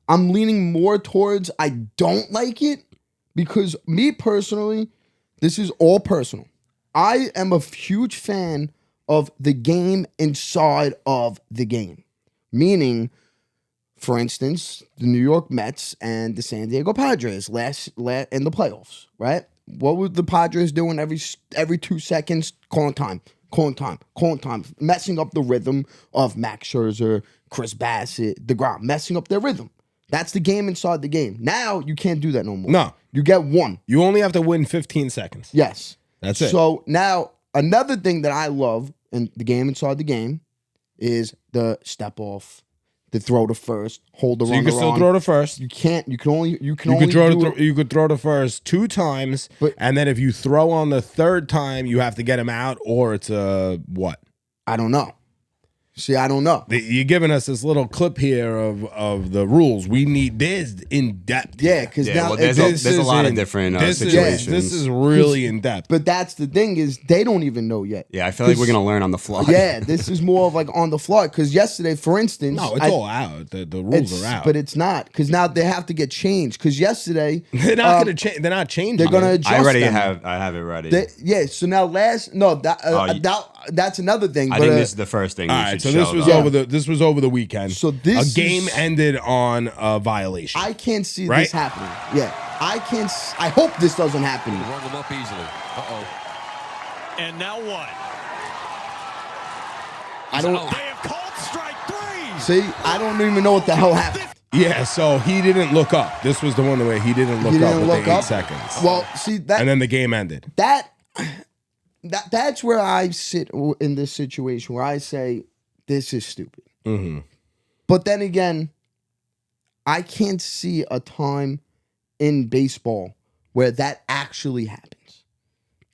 S2: I'm leaning more towards I don't like it because me personally, this is all personal. I am a huge fan of the game inside of the game. Meaning, for instance, the New York Mets and the San Diego Padres last in the playoffs, right? What were the Padres doing every 2 seconds? Calling time, messing up the rhythm of Max Scherzer, Chris Bassett, DeGrom, messing up their rhythm. That's the game inside the game. Now you can't do that no more.
S1: No.
S2: You get one.
S1: You only have to win 15 seconds.
S2: Yes.
S1: That's it.
S2: So now another thing that I love in the game inside the game is the step off, the throw to first, hold the
S1: So
S2: runner
S1: you can still
S2: on.
S1: throw to first.
S2: You can't. You can only. You can
S1: You
S2: only
S1: could throw
S2: do
S1: to
S2: it-
S1: you could throw to first 2 times,
S2: But-
S1: and then if you throw on the 3rd time, you have to get him out, or it's a what?
S2: I don't know. See, I don't know.
S1: You're giving us this little clip here of the rules. We need this in depth.
S2: Yeah, because
S3: Yeah,
S2: now
S3: well, there's a lot of different situations.
S1: This is really in depth.
S2: But that's the thing is they don't even know yet.
S3: Yeah, I feel like we're gonna learn on the fly.
S2: Yeah, this is more of like on the fly. Because yesterday, for instance,
S1: No, it's all out. The rules are out.
S2: But it's not because now they have to get changed. Because yesterday
S1: they're not going to change. They're not changing.
S2: they're going to
S1: it.
S2: adjust.
S3: I already
S2: them.
S3: have it ready.
S2: Yeah. So now that's another thing.
S3: I
S2: but,
S3: think this is the first thing.
S1: All
S3: we
S1: right,
S3: should
S1: so this
S3: show,
S1: was
S3: though.
S1: over the weekend.
S2: So this
S1: a game
S2: is-
S1: ended on a violation.
S2: I can't see
S1: Right?
S2: this happening. Yeah, I can't. I hope this doesn't happen.
S4: Run them up easily. Uh-oh. And now what?
S2: I don't
S4: They have called strike 3.
S2: see. I don't even know what the hell happened.
S1: Yeah, so he didn't look up. This was the one where he didn't look
S2: He
S1: up
S2: didn't
S1: with
S2: look
S1: the 8
S2: up.
S1: seconds.
S2: Well, see
S1: and then the game ended.
S2: that's where I sit in this situation where I say this is stupid.
S1: Mm-hmm.
S2: But then again, I can't see a time in baseball where that actually happens.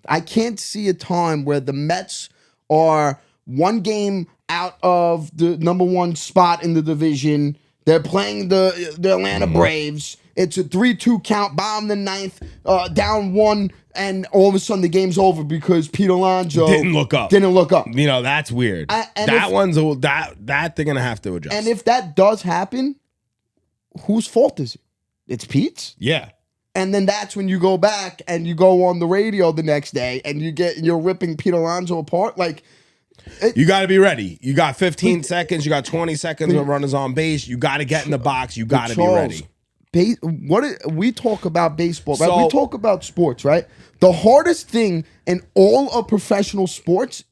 S2: I can't see a time where the Mets are one game out of the number 1 spot in the division. They're playing the Atlanta Braves. It's a 3-2 count, bottom of the 9th, down 1, and all of a sudden the game's over because Pete Alonso
S1: Didn't look up.
S2: Didn't look up.
S1: You know, that's weird.
S2: And
S1: that
S2: if-
S1: one's that they're gonna have to adjust.
S2: And if that does happen, whose fault is it? It's Pete's.
S1: yeah.
S2: And then that's when you go back and you go on the radio the next day and you're ripping Pete Alonso apart. Like,
S1: You got to be ready. You got 15 seconds. You got 20 seconds when runners on base. You got to get in the box. You got to be ready.
S2: We talk about baseball, right?
S1: So-
S2: We talk about sports, right? The hardest thing in all of professional sports,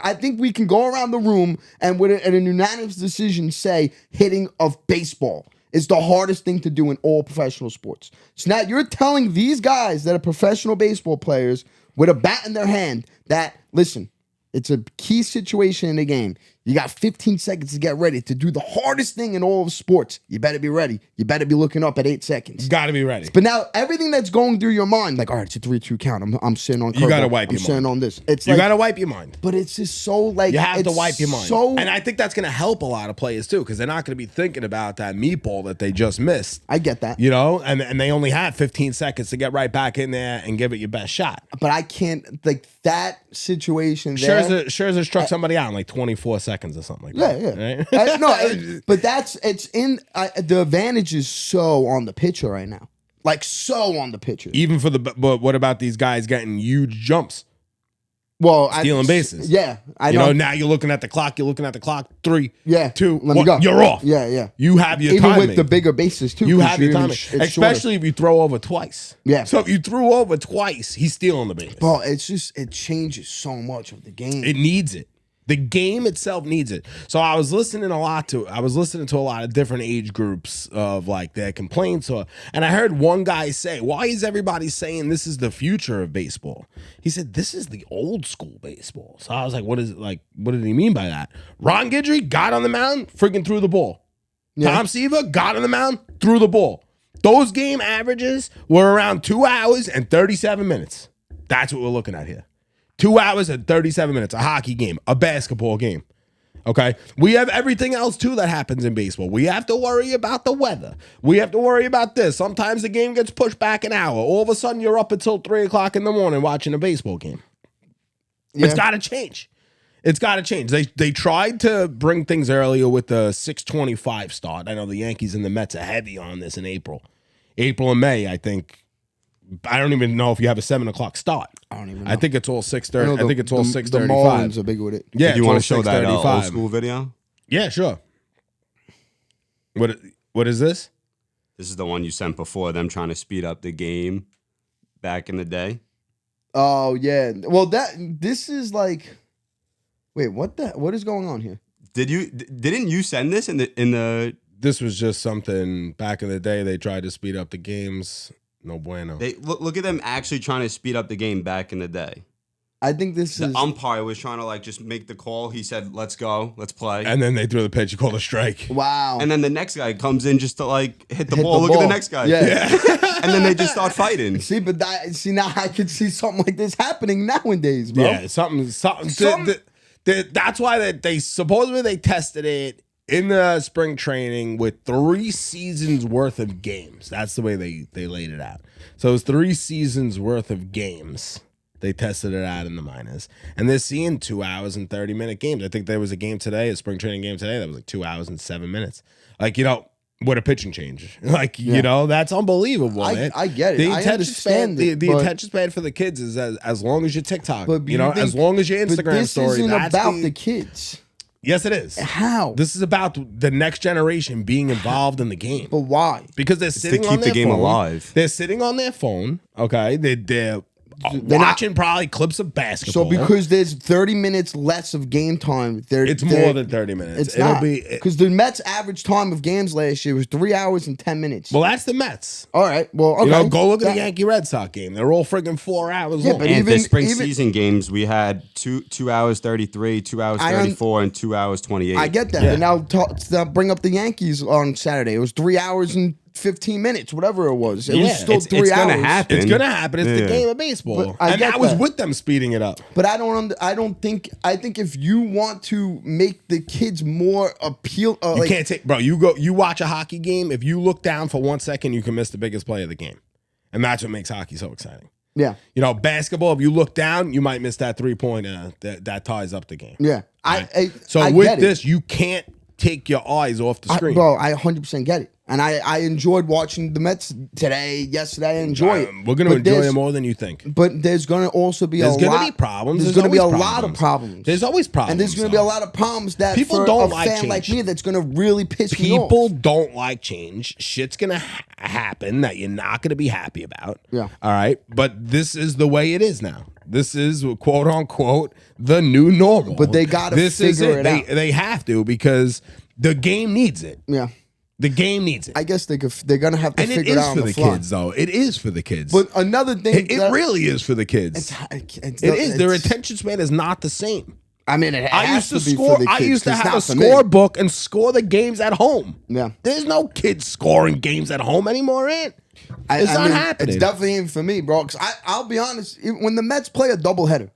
S2: I think we can go around the room and with a unanimous decision say hitting of baseball is the hardest thing to do in all professional sports. So now you're telling these guys that are professional baseball players with a bat in their hand that, listen, it's a key situation in the game. You got 15 seconds to get ready to do the hardest thing in all of sports. You better be ready. You better be looking up at 8 seconds.
S1: You got to be ready.
S2: But now everything that's going through your mind, like, all right, it's a 3-2 count. I'm sitting on.
S1: You gotta
S2: curveball.
S1: wipe
S2: I'm
S1: your
S2: sitting
S1: mind.
S2: on this. It's
S1: You
S2: like,
S1: got to wipe your mind.
S2: but it's just so like
S1: You have to
S2: it's
S1: wipe your mind.
S2: So
S1: And I think that's going to help a lot of players too, because they're not going to be thinking about that meatball that they just missed.
S2: I get that,
S1: You know, and they only had 15 seconds to get right back in there and give it your best shot.
S2: but I can't like that situation. There,
S1: Scherzer struck somebody out in like 24 seconds or something like
S2: yeah,
S1: that.
S2: yeah.
S1: Right?
S2: But it's in the advantage is so on the pitcher right now, like so on the pitcher.
S1: Even for but what about these guys getting huge jumps?
S2: Well,
S1: Stealing bases.
S2: Yeah, I
S1: You
S2: know.
S1: know, now you're looking at the clock. You're looking at the clock. 3,
S2: Yeah,
S1: 2,
S2: let me
S1: 1.
S2: go.
S1: You're off.
S2: Yeah, yeah.
S1: You have your
S2: Even
S1: timing.
S2: with the bigger bases too.
S1: You
S2: 'cause
S1: have your
S2: you're even
S1: timing,
S2: it's
S1: especially
S2: shorter.
S1: if you throw over twice.
S2: Yeah.
S1: So if you threw over twice, he's stealing the base.
S2: Bro, it's just it changes so much of the game.
S1: It needs it. The game itself needs it. So I was listening to a lot of different age groups of like their complaints, and I heard one guy say, "Why is everybody saying this is the future of baseball?" He said, "This is the old school baseball." So I was like, "What is it like? What did he mean by that?" Ron Guidry got on the mound, freaking threw the ball.
S2: Yeah.
S1: Tom Seaver got on the mound, threw the ball. Those game averages were around 2 hours and 37 minutes. That's what we're looking at here. 2 hours and 37 minutes, a hockey game, a basketball game. Okay? We have everything else too that happens in baseball. We have to worry about the weather. We have to worry about this. Sometimes the game gets pushed back an hour. All of a sudden, you're up until 3 o'clock in the morning watching a baseball game.
S2: Yeah.
S1: It's got to change. It's got to change. They tried to bring things earlier with the 6:25 start. I know the Yankees and the Mets are heavy on this in April. April and May, I think. I don't even know if you have a 7 o'clock start.
S2: I don't even know.
S1: I think it's all 6:30. I think it's all
S2: The
S1: 6:35.
S2: Marlins are big with it.
S1: Yeah,
S3: Do you
S1: it's
S3: want
S1: all
S3: to show that old
S1: 6:35.
S3: school video?
S1: Yeah, sure. What is this?
S3: This is the one you sent before, them trying to speed up the game back in the day.
S2: Oh yeah. Well, this is like, wait, what is going on here?
S3: Didn't you send this in the
S1: This was just something back in the day. They tried to speed up the games. No bueno.
S3: they look at them actually trying to speed up the game back in the day.
S2: I think this
S3: The
S2: is.
S3: umpire was trying to like just make the call. He said, "Let's go, let's play."
S1: And then they threw the pitch. You called a strike.
S2: Wow.
S3: And then the next guy comes in just to like hit the
S2: Hit
S3: ball.
S2: the
S3: Look at the
S2: ball.
S3: next guy.
S2: Yeah.
S3: And then they just start fighting.
S2: See, but now I could see something like this happening nowadays, bro.
S1: Yeah, something. That's why they supposedly they tested it in the spring training with 3 seasons worth of games. That's the way they laid it out. So it was 3 seasons worth of games. They tested it out in the minors, and they're seeing 2 hours and 30-minute games. I think there was a game today, a spring training game today, that was like 2 hours and 7 minutes. Like, what a pitching change. Like, that's unbelievable, man.
S2: I get it.
S1: The
S2: I
S1: attention
S2: understand
S1: span,
S2: it,
S1: the
S2: but-
S1: attention span for the kids is as long as your TikTok.
S2: But you think-
S1: as long as your
S2: but
S1: Instagram
S2: this
S1: story.
S2: isn't
S1: that's
S2: about the kids.
S1: Yes, it is.
S2: How?
S1: This is about the next generation being involved in the game.
S2: But why?
S1: Because they're sitting
S3: keep
S1: on
S3: the
S1: their
S3: game
S1: phone.
S3: alive.
S1: They're sitting on their phone. Okay, they're
S2: They're
S1: watching probably clips of
S2: So
S1: basketball.
S2: because there's 30 minutes less of game time,
S1: it's more than 30 minutes.
S2: It's
S1: It'll
S2: not
S1: be
S2: because the Mets' average time of games last year was 3 hours and 10 minutes.
S1: well. That's the Mets.
S2: All right, well, okay.
S1: Go look at
S2: That-
S1: the Yankee Red Sox game. They're all friggin' 4 hours
S2: Yeah,
S1: long.
S2: but
S3: And
S2: even-
S3: the spring
S2: even-
S3: season games, we had 2 hours 33, 2 hours
S2: I un-
S3: 34, and 2 hours 28.
S2: I get that,
S1: Yeah.
S2: but now bring up the Yankees on Saturday. It was 3 hours and 15 minutes, whatever it was. It was still
S3: it's
S2: 3 hours.
S3: gonna happen.
S1: It's gonna happen. It's the
S3: Yeah.
S1: game of baseball,
S2: But I
S1: and
S2: get
S1: that was
S2: that.
S1: with them speeding it up.
S2: But I think if you want to make the kids more appeal,
S1: You can't take, bro. You watch a hockey game. If you look down for 1 second, you can miss the biggest play of the game, and that's what makes hockey so exciting.
S2: yeah,
S1: Basketball. If you look down, you might miss that 3-pointer that ties up the game.
S2: yeah.
S1: So
S2: I
S1: with
S2: get it.
S1: this, you can't take your eyes off the screen.
S2: Bro, I 100% get it. And I enjoyed watching the Mets yesterday. I enjoy it.
S1: We're gonna
S2: But
S1: enjoy
S2: there's-
S1: it more than you think.
S2: But there's going to also be
S1: There's
S2: a
S1: gonna
S2: lot.
S1: be problems.
S2: There's going to be a
S1: always
S2: lot of problems.
S1: There's always problems.
S2: And there's going to be a lot of problems that
S1: People
S2: for
S1: don't
S2: a
S1: like
S2: fan like
S1: change.
S2: me that's going to really piss me off.
S1: People don't like change. Shit's gonna happen that you're not gonna be happy about.
S2: Yeah.
S1: All right. But this is the way it is now. This is quote unquote the new normal.
S2: But they gotta
S1: This is
S2: figure it out.
S1: They have to because the game needs it.
S2: Yeah.
S1: The game needs it.
S2: I guess they're going to have to
S1: And it
S2: figure it
S1: is
S2: out
S1: for
S2: on
S1: the
S2: fly.
S1: kids, though. It is for the kids.
S2: But another thing.
S1: it really is for the kids.
S2: It
S1: It is. Their attention span is not the same.
S2: I mean, it
S1: I
S2: has
S1: used to
S2: be
S1: score.
S2: for the
S1: I
S2: kids,
S1: used to
S2: 'cause
S1: have a
S2: not for me.
S1: scorebook and score the games at home.
S2: Yeah.
S1: There's no kids scoring games at home anymore, Ant. It's not happening.
S2: It's definitely ain't for me, bro. Because I'll be honest, when the Mets play a doubleheader,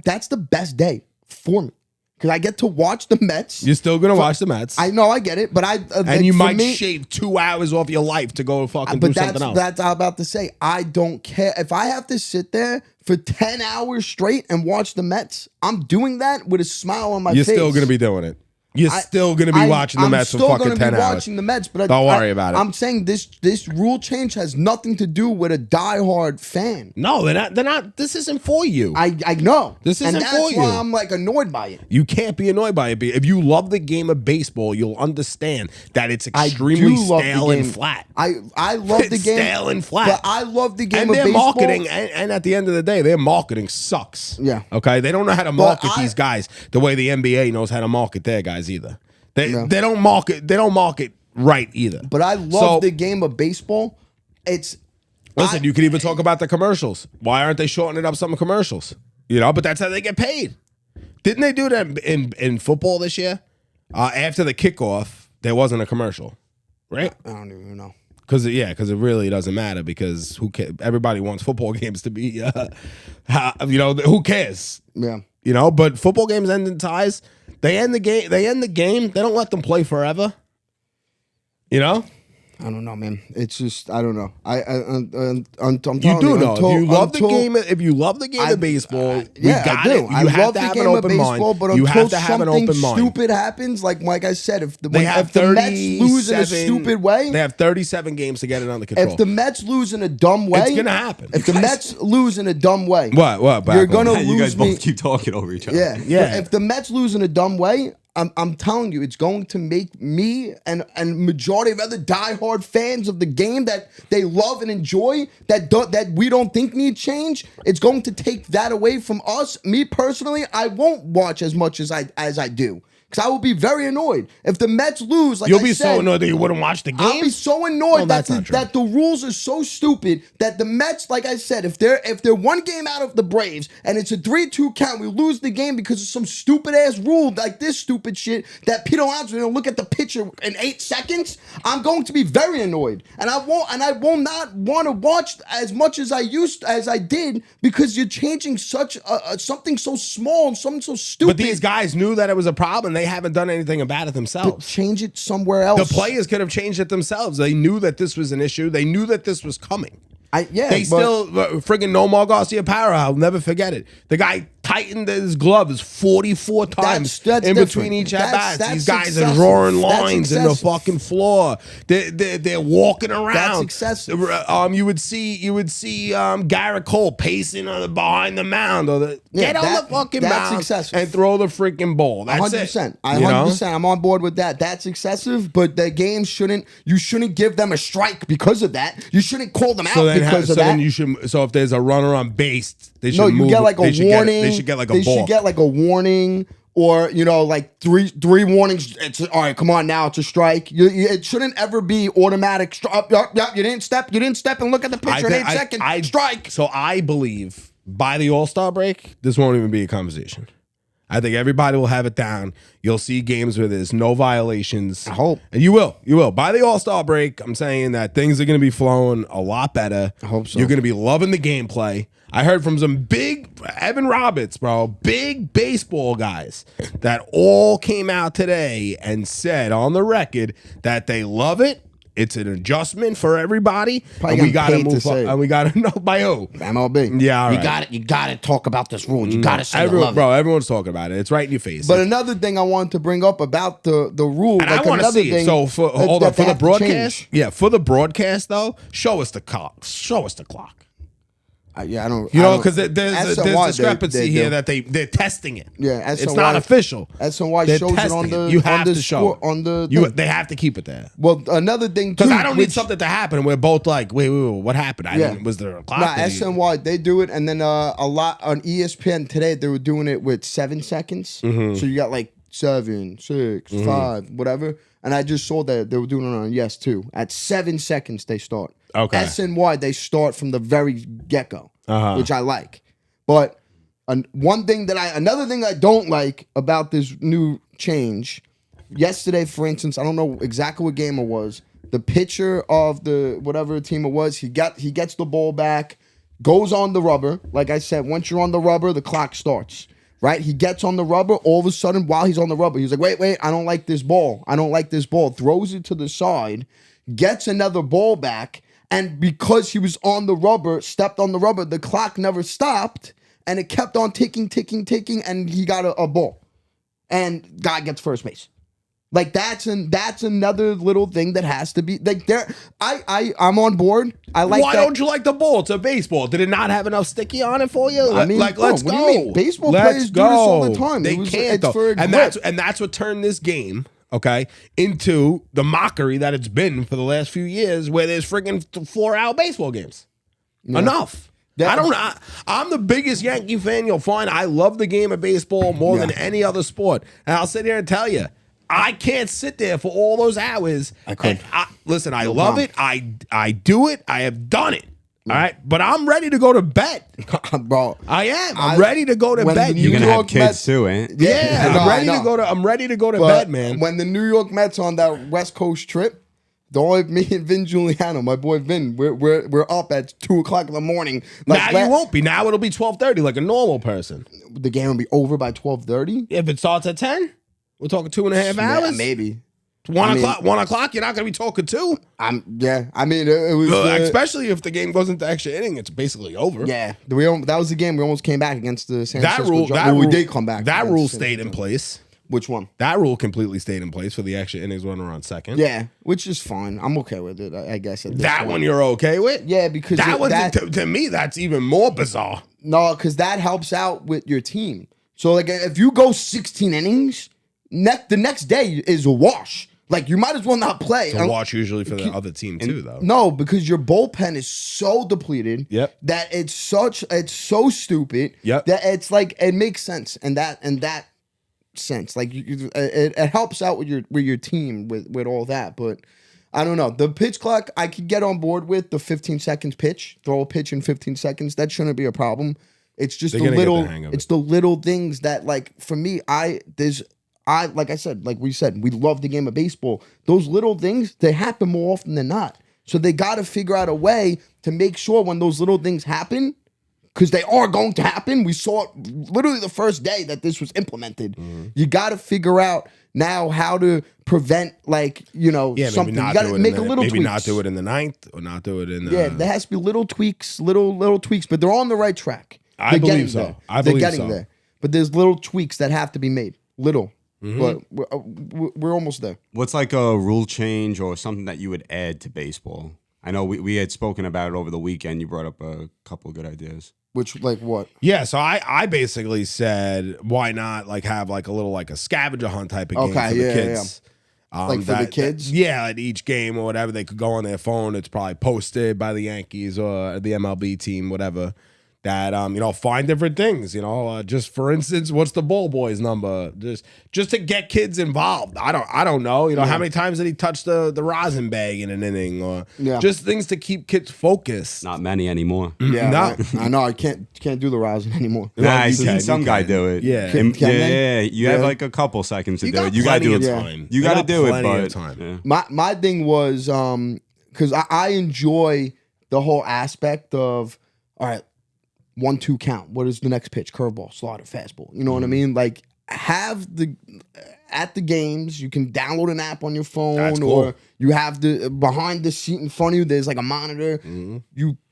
S2: that's the best day for me because I get to watch the Mets.
S1: You're still gonna watch the Mets.
S2: I know, I get it, but
S1: and you might shave 2 hours off your life to go fucking do
S2: But
S1: something else.
S2: that's what I'm about to say. I don't care if I have to sit there for 10 hours straight and watch the Mets. I'm doing that with a smile on my
S1: You're
S2: face.
S1: still gonna be doing it. You're still gonna be watching the Mets for
S2: I'm still
S1: fucking
S2: gonna
S1: 10
S2: be
S1: hours.
S2: watching the Mets, but
S1: Don't worry about it.
S2: I'm saying this rule change has nothing to do with a diehard fan.
S1: No, they're not. They're not. This isn't for you.
S2: I know.
S1: This isn't
S2: and that's
S1: for
S2: why
S1: you.
S2: I'm like annoyed by it.
S1: You can't be annoyed by it. If you love the game of baseball, you'll understand that it's
S2: I
S1: extremely
S2: do love
S1: stale
S2: the
S1: and
S2: game.
S1: flat.
S2: I love the
S1: It's
S2: game.
S1: stale and flat.
S2: But I love the game
S1: And
S2: of
S1: their
S2: baseball.
S1: marketing, and at the end of the day, their marketing sucks.
S2: Yeah.
S1: Okay. They don't know how to
S2: But
S1: market these guys the way the NBA knows how to market their guys either. They
S2: Yeah.
S1: they don't market. They don't market right either.
S2: But I love
S1: So,
S2: the game of baseball. It's
S1: Listen, you could even talk about the commercials. Why aren't they shortening up some commercials? But that's how they get paid. Didn't they do that in football this year? After the kickoff, there wasn't a commercial, right?
S2: I don't even know.
S1: Because it really doesn't matter because everybody wants football games to be, who cares?
S2: Yeah.
S1: But football games end in ties. They end the game. They don't let them play forever.
S2: I don't know, man. It's just I don't know. I'm telling
S1: You do know.
S2: until-
S1: If you love the
S2: until-
S1: game, if you love the game of baseball,
S2: Yeah, I do.
S1: You
S2: I
S1: have
S2: love
S1: to
S2: the
S1: have
S2: game
S1: an
S2: of
S1: open
S2: baseball,
S1: mind.
S2: but
S1: You
S2: until
S1: have to have an
S2: something
S1: open mind.
S2: stupid happens, like I said, if the Mets
S1: They
S2: lose in a stupid way,
S1: have 37 games to get it under control.
S2: if the Mets lose in a dumb way,
S1: It's gonna happen.
S2: If the Mets lose in a dumb way,
S1: What?
S2: you're gonna
S3: You guys
S2: lose me.
S3: both keep talking over each other.
S2: Yeah. If the Mets lose in a dumb way, I'm telling you, it's going to make me and majority of other diehard fans of the game that they love and enjoy that we don't think need change. It's going to take that away from us. Me personally, I won't watch as much as I do. Because I will be very annoyed if the Mets lose. Like
S1: You'll
S2: I
S1: be
S2: said,
S1: so annoyed that you wouldn't watch the game.
S2: I'll be so annoyed
S1: that's not true.
S2: that the rules are so stupid that the Mets, like I said, if they're one game out of the Braves and it's a 3-2 count, we lose the game because of some stupid ass rule like this stupid shit that Pete Alonso didn't look at the pitcher in 8 seconds. I'm going to be very annoyed, and I will not want to watch as much as I did because you're changing such something so small and something so stupid.
S1: But these guys knew that it was a problem. They haven't done anything about it themselves.
S2: Change it somewhere else.
S1: The players could have changed it themselves. They knew that this was an issue. They knew that this was coming. Friggin' Nomar Garcia Parra, I'll never forget it. The guy tightened his gloves 44 times
S2: that's
S1: in
S2: different.
S1: between each at-bats.
S2: That's
S1: These guys
S2: excessive.
S1: are drawing
S2: That's
S1: lines in the
S2: excessive.
S1: fucking floor. They're walking around.
S2: That's excessive.
S1: You would see Garrett Cole pacing behind the mound get on the fucking
S2: that's
S1: mound
S2: excessive.
S1: and throw the freaking ball. That's
S2: 100%.
S1: it.
S2: 100%. I'm on board with that. That's excessive, but the game you shouldn't give them a strike because of that. You shouldn't call them out because of that.
S1: Then you should. So if there's a runner on base, they should
S2: you
S1: move.
S2: get like a warning.
S1: They should get like a
S2: They
S1: balk.
S2: should get like a warning, or like three warnings. It's all right. Come on now, it's a strike. It shouldn't ever be automatic. You didn't step and look at the picture in 8 seconds. Strike.
S1: So I believe by the All-Star break, this won't even be a conversation. I think everybody will have it down. You'll see games where there's no violations.
S2: I hope.
S1: And you will. By the All-Star break, I'm saying that things are going to be flowing a lot better.
S2: I hope so.
S1: You're going to be loving the gameplay. I heard from some big Evan Roberts, bro, big baseball guys that all came out today and said on the record that they love it. It's an adjustment for everybody.
S2: Probably
S1: And we got to
S2: getting paid to
S1: move
S2: say
S1: on. And we got to know by who.
S2: MLB.
S1: Yeah, all right.
S2: You got to talk about this rule. You got to say love it.
S1: Bro, everyone's talking about it. It's right in your face.
S2: But another thing I wanted to bring up about the rule,
S1: and I want to see it. So for the broadcast,
S2: change.
S1: for the broadcast though, show us the clock. Show us the clock.
S2: I don't.
S1: Because there's discrepancy here that they're testing it.
S2: Yeah,
S1: it's not official.
S2: SNY
S1: They're
S2: shows it
S1: testing
S2: on the
S1: You have to show
S2: score, on the.
S1: They have to keep it there.
S2: Well, another thing too,
S1: Because I don't need something to happen. We're both like, wait, what happened? Was there a clock?
S2: Nah, SNY they do it, and then a lot on ESPN today they were doing it with 7 seconds.
S1: Mm-hmm.
S2: So you got like 7, 6, 5, whatever. And I just saw that they were doing it on Yes too. At 7 seconds they start.
S1: Okay.
S2: SNY they start from the very get-go, which I like. But another thing I don't like about this new change, yesterday, for instance, I don't know exactly what game it was. The pitcher of the whatever team it was, he gets the ball back, goes on the rubber. Like I said, once you're on the rubber, the clock starts. Right? He gets on the rubber. All of a sudden, while he's on the rubber, he's like, wait, I don't like this ball. Throws it to the side, gets another ball back. And because he was on the rubber, stepped on the rubber, the clock never stopped. And it kept on ticking. And he got a ball. And guy gets first base. Like that's another little thing that has to be like there. I'm on board. I like.
S1: Why don't you like the ball? It's a baseball. Did it not have enough sticky on it for you?
S2: I mean,
S1: let's
S2: what
S1: go.
S2: do you mean? Baseball players do this all the time.
S1: They can't though. And that's what turned this game, okay, into the mockery that it's been for the last few years, where there's friggin' 4-hour baseball games. Yeah. Enough. I'm the biggest Yankee fan you'll find. I love the game of baseball more than any other sport, and I'll sit here and tell you. I can't sit there for all those hours.
S2: I could.
S1: Listen, I love it. I do it. I have done it. All right, but I'm ready to go to bed.
S2: Bro.
S1: I am. I'm ready to go to
S2: when
S1: bed.
S2: the
S3: You're
S2: New
S3: gonna have
S2: York
S3: kids
S2: Mets-
S3: too, ain't?
S1: Yeah,
S2: I know,
S1: I'm ready
S2: I know.
S1: to go to. I'm ready to go to
S2: But
S1: bed, man.
S2: when the New York Mets on that West Coast trip, the only me and Vin Giuliano, my boy Vin, we're up at 2:00 in the morning.
S1: Now you won't be. Now it'll be 12:30, like a normal person.
S2: The game will be over by 12:30.
S1: If it starts at 10, we're talking 2.5 hours.
S2: Maybe.
S1: 1 o'clock. 1 o'clock. You're not gonna be talking 2.
S2: I mean, it was
S1: Especially if the game goes into extra inning, it's basically over.
S2: yeah. That was the game we almost came back against the San
S1: That
S2: Francisco
S1: rule.
S2: Giants.
S1: That
S2: Well,
S1: rule.
S2: we did come back.
S1: That
S2: against
S1: rule
S2: San
S1: stayed in
S2: Francisco.
S1: place.
S2: Which one?
S1: That rule completely stayed in place for the extra innings when we're on second.
S2: Yeah, which is fine. I'm okay with it. I guess. At this
S1: That
S2: point.
S1: one you're okay with?
S2: Yeah, because
S1: That one
S2: that,
S1: to me that's even more bizarre.
S2: no, because that helps out with your team. So like, if you go 16 innings, the next day is a wash. Like you might as well not play.
S1: To watch usually for the other team too, though.
S2: No, because your bullpen is so depleted.
S1: Yep.
S2: That it's so stupid.
S1: Yep.
S2: That it's like it makes sense in that sense. Like it helps out with your team with all that. But I don't know. The pitch clock I could get on board with the 15 seconds pitch. Throw a pitch in 15 seconds. That shouldn't be a problem. It's just
S1: They're
S2: the
S1: gonna get the
S2: little.
S1: hang of
S2: It's
S1: it.
S2: the little things that like for me. Like I said, like we said, we love the game of baseball. Those little things, they happen more often than not. So they got to figure out a way to make sure when those little things happen, because they are going to happen. We saw it literally the first day that this was implemented. You got to figure out now how to prevent, like,
S1: Yeah,
S2: something.
S1: maybe
S2: You
S1: not
S2: got
S1: do
S2: to
S1: it.
S2: make a little
S1: maybe
S2: tweaks.
S1: not do it in the ninth, or not do it in.
S2: Yeah, there has to be little tweaks, little tweaks, but they're on the right track.
S1: I
S2: They're
S1: believe
S2: getting
S1: so.
S2: there.
S1: I
S2: They're
S1: believe
S2: getting
S1: so.
S2: there. But there's little tweaks that have to be made. Little.
S1: Mm-hmm.
S2: But we're almost there.
S3: What's like a rule change or something that you would add to baseball? I know we had spoken about it over the weekend. You brought up a couple of good ideas.
S2: Which, like, what?
S1: Yeah, so I basically said, why not like have like a little like a scavenger hunt type of game
S2: Okay,
S1: for the
S2: yeah,
S1: kids.
S2: Like for the kids?
S1: Yeah, at each game or whatever, they could go on their phone. It's probably posted by the Yankees or the MLB team, whatever. That find different things. Just for instance, what's the ball boy's number? Just to get kids involved. I don't know. How many times did he touch the rosin bag in an inning, or just things to keep kids focused.
S3: Not many anymore.
S2: Yeah,
S1: No.
S2: right. I know. I can't do the rosin anymore.
S3: Nah, I
S1: you
S3: seen
S1: can,
S3: some
S1: you
S3: guy
S1: can.
S3: do it.
S1: Yeah.
S3: And-
S2: Can
S3: yeah,
S2: they?
S3: yeah. You have
S2: Yeah.
S3: like a couple seconds to
S1: You
S3: do
S1: got
S3: it. You gotta
S1: plenty
S3: do
S1: of
S3: it.
S1: time.
S3: You gotta do it,
S1: plenty of
S3: but
S1: time.
S3: yeah.
S2: My thing was because I enjoy the whole aspect of, all right, 1-2 count. What is the next pitch? Curveball, slider, fastball. You know what I mean? Like have at the games, you can download an app on your phone,
S1: That's cool.
S2: or you have the behind the seat in front of you. There's like a monitor.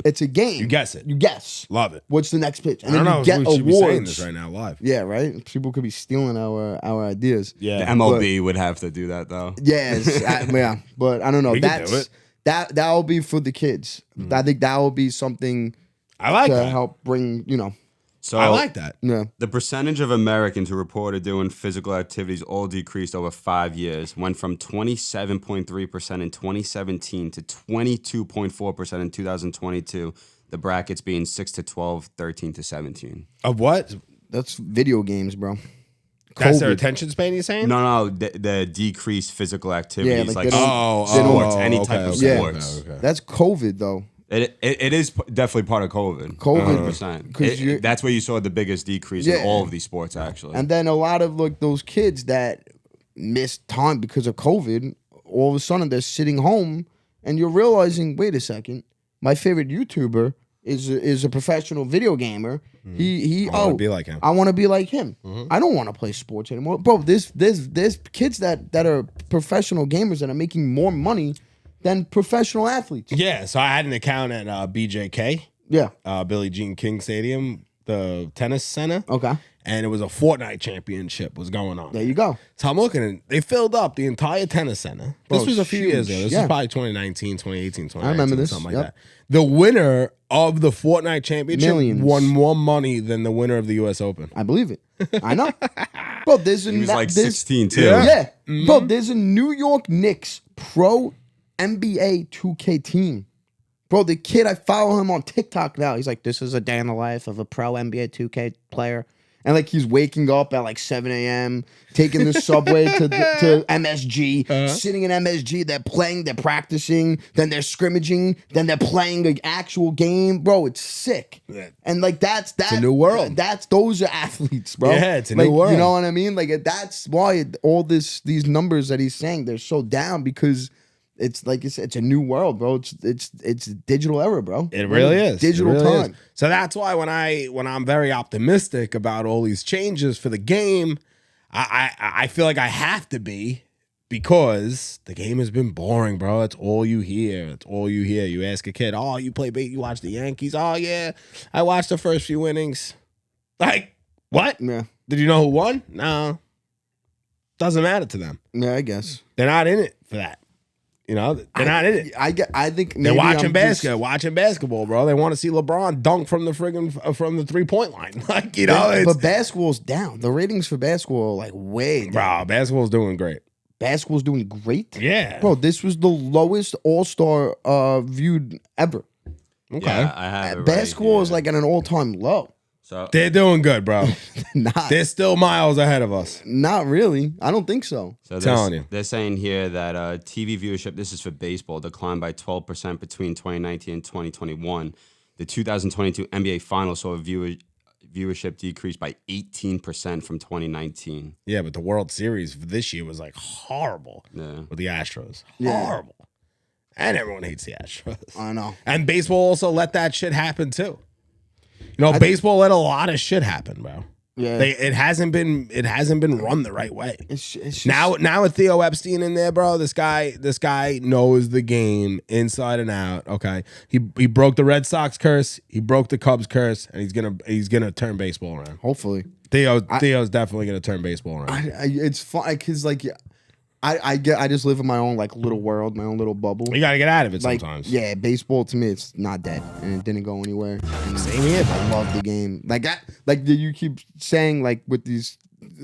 S2: It's a game.
S1: You guess it.
S2: You guess.
S1: Love it.
S2: What's the next pitch? And
S1: I don't
S2: then
S1: know
S2: you
S1: if
S2: get
S1: we should be saying
S2: awards.
S1: this right now live.
S2: Yeah, right. People could be stealing our ideas.
S3: The
S1: Yeah.
S3: MLB would have to do that though.
S2: Yes, yeah, but I don't know.
S1: We can do
S2: That's
S1: it.
S2: that will be for the kids. I think that will be something
S1: I like
S2: to
S1: that.
S2: help bring.
S3: So
S1: I like that.
S2: Yeah,
S3: the percentage of Americans who reported doing physical activities all decreased over 5 years, went from 27.3% in 2017 to 22.4% in 2022. The brackets being 6 to 12, 13 to 17.
S1: Of what?
S2: that's video games, bro.
S1: That's their
S2: COVID.
S1: attention span, you saying?
S3: No, the decreased physical activities,
S2: like
S3: like
S2: they don't-
S3: sports, any type of
S2: okay.
S3: sports.
S1: Okay.
S2: That's COVID though.
S3: It is definitely part of COVID.
S2: COVID,
S3: 100%.
S2: 'cause you're-
S3: That's where you saw the biggest decrease
S2: Yeah.
S3: in all of these sports, actually.
S2: And then a lot of like those kids that missed time because of COVID, all of a sudden they're sitting home, and you're realizing, wait a second, my favorite YouTuber is a professional video gamer. He
S1: I wanna be like him.
S2: I want to be like him. I don't want to play sports anymore, bro. There's kids that are professional gamers that are making more money than professional athletes.
S1: Yeah, so I had an account at BJK,
S2: Yeah.
S1: Billie Jean King Stadium, the tennis center.
S2: Okay.
S1: And it was a Fortnite championship was going on.
S2: There you go.
S1: So I'm looking at they filled up the entire tennis center.
S2: Bro,
S1: This was a
S2: it's
S1: few years
S2: huge.
S1: ago. This
S2: Yeah.
S1: is probably 2019, 2018, 2019.
S2: I remember this.
S1: Something like
S2: Yep.
S1: that. The winner of the Fortnite championship
S2: Millions.
S1: won more money than the winner of the US Open.
S2: I believe it. I know. Bro, there's a
S3: he was like
S2: there's-
S3: 16 too.
S2: Yeah. Bro, there's a New York Knicks pro NBA 2K team. Bro, the kid, I follow him on TikTok now. He's like, this is a day in the life of a pro NBA 2K player. And like he's waking up at like 7 a.m., taking the subway to MSG, sitting in MSG. They're playing, they're practicing, then they're scrimmaging, then they're playing an actual game, bro. It's sick.
S1: Yeah.
S2: And like that's
S1: a new world.
S2: Those are athletes, bro.
S1: Yeah, it's a
S2: like,
S1: new world.
S2: You know what I mean? Like that's why all these numbers that he's saying, they're so down, because it's like it's a new world, bro. It's digital era, bro.
S1: It really is.
S2: Digital
S1: It really is.
S2: time.
S1: So that's why when I'm very optimistic about all these changes for the game, I feel like I have to be, because the game has been boring, bro. That's all you hear. That's all you hear. You ask a kid, "Oh, you play you watch the Yankees?" "Oh yeah, I watched the first few innings." Like, what?
S2: Yeah.
S1: Did you know who won? No. Doesn't matter to them.
S2: Yeah, I guess.
S1: They're not in it for that. You know, they're not in it.
S2: I think
S1: They're
S2: maybe
S1: watching basketball, bro. They want to see LeBron dunk from the friggin' from the 3-point line. Like, you know, it's,
S2: but basketball's down. The ratings for basketball are like way down.
S1: bro, basketball's doing great.
S2: Basketball's doing great.
S1: Yeah.
S2: Bro, this was the lowest All-Star viewed ever.
S1: Okay.
S3: Yeah, I have it right
S2: Basketball
S3: here.
S2: is like at an all-time low.
S3: So
S1: They're doing good, bro.
S2: Not
S1: They're still miles ahead of us.
S2: not really. I don't think so.
S1: Telling you.
S3: They're saying here that TV viewership, this is for baseball, declined by 12% between 2019 and 2021. The 2022 NBA Finals saw viewership decrease by 18% from 2019.
S1: Yeah, but the World Series this year was like horrible
S3: Yeah.
S1: with the Astros.
S2: Yeah.
S1: Horrible. And everyone hates the Astros.
S2: I know.
S1: And baseball also let that shit happen too. You know, baseball let a lot of shit happen, bro.
S2: Yeah.
S1: It hasn't been run the right way.
S2: It's just,
S1: Now with Theo Epstein in there, bro, this guy knows the game inside and out. Okay, he broke the Red Sox curse, he broke the Cubs curse, and he's gonna turn baseball around.
S2: hopefully.
S1: Theo's definitely gonna turn baseball around.
S2: It's fun because like I just live in my own like little world, my own little bubble.
S1: You gotta get out of it
S2: Like
S1: sometimes.
S2: yeah, baseball to me it's not dead and it didn't go anywhere. And
S1: Same here,
S2: I love the game. Like you keep saying like with these,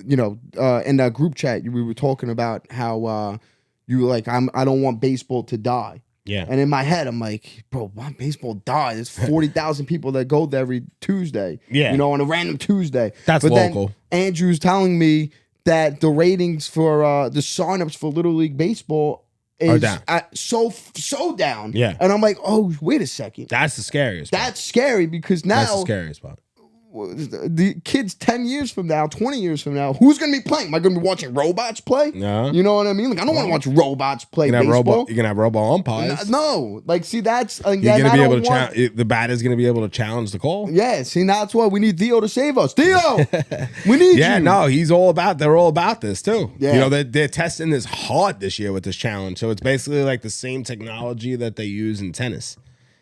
S2: you know, in that group chat we were talking about how you were like I don't want baseball to die.
S1: Yeah.
S2: And in my head, I'm like, bro, why baseball die? There's 40,000 people that go there every Tuesday.
S1: Yeah.
S2: You know, on a random Tuesday.
S1: That's
S2: but
S1: local.
S2: Then Andrew's telling me that the ratings for the signups for Little League Baseball is
S1: down.
S2: So down.
S1: Yeah.
S2: And I'm like, oh, wait a second.
S1: That's the scariest part.
S2: That's scary because
S1: That's the
S2: now
S1: scariest part.
S2: the kids 10 years from now, 20 years from now, who's going to be playing? Am I going to be watching robots play?
S1: No.
S2: You know what I mean? Like, I don't want to watch robots play
S1: You're
S2: baseball.
S1: gonna have robo umpires.
S2: No, like, see, that's like,
S1: You're gonna
S2: I
S1: be
S2: don't
S1: able to
S2: want-
S1: the batter's gonna be able to challenge the call.
S2: Yeah, see, that's why we need Theo to save us. Theo, we need
S1: Yeah,
S2: you.
S1: no, they're all about this too.
S2: Yeah.
S1: You know, they're testing this hard this year with this challenge. So it's basically like the same technology that they use in tennis.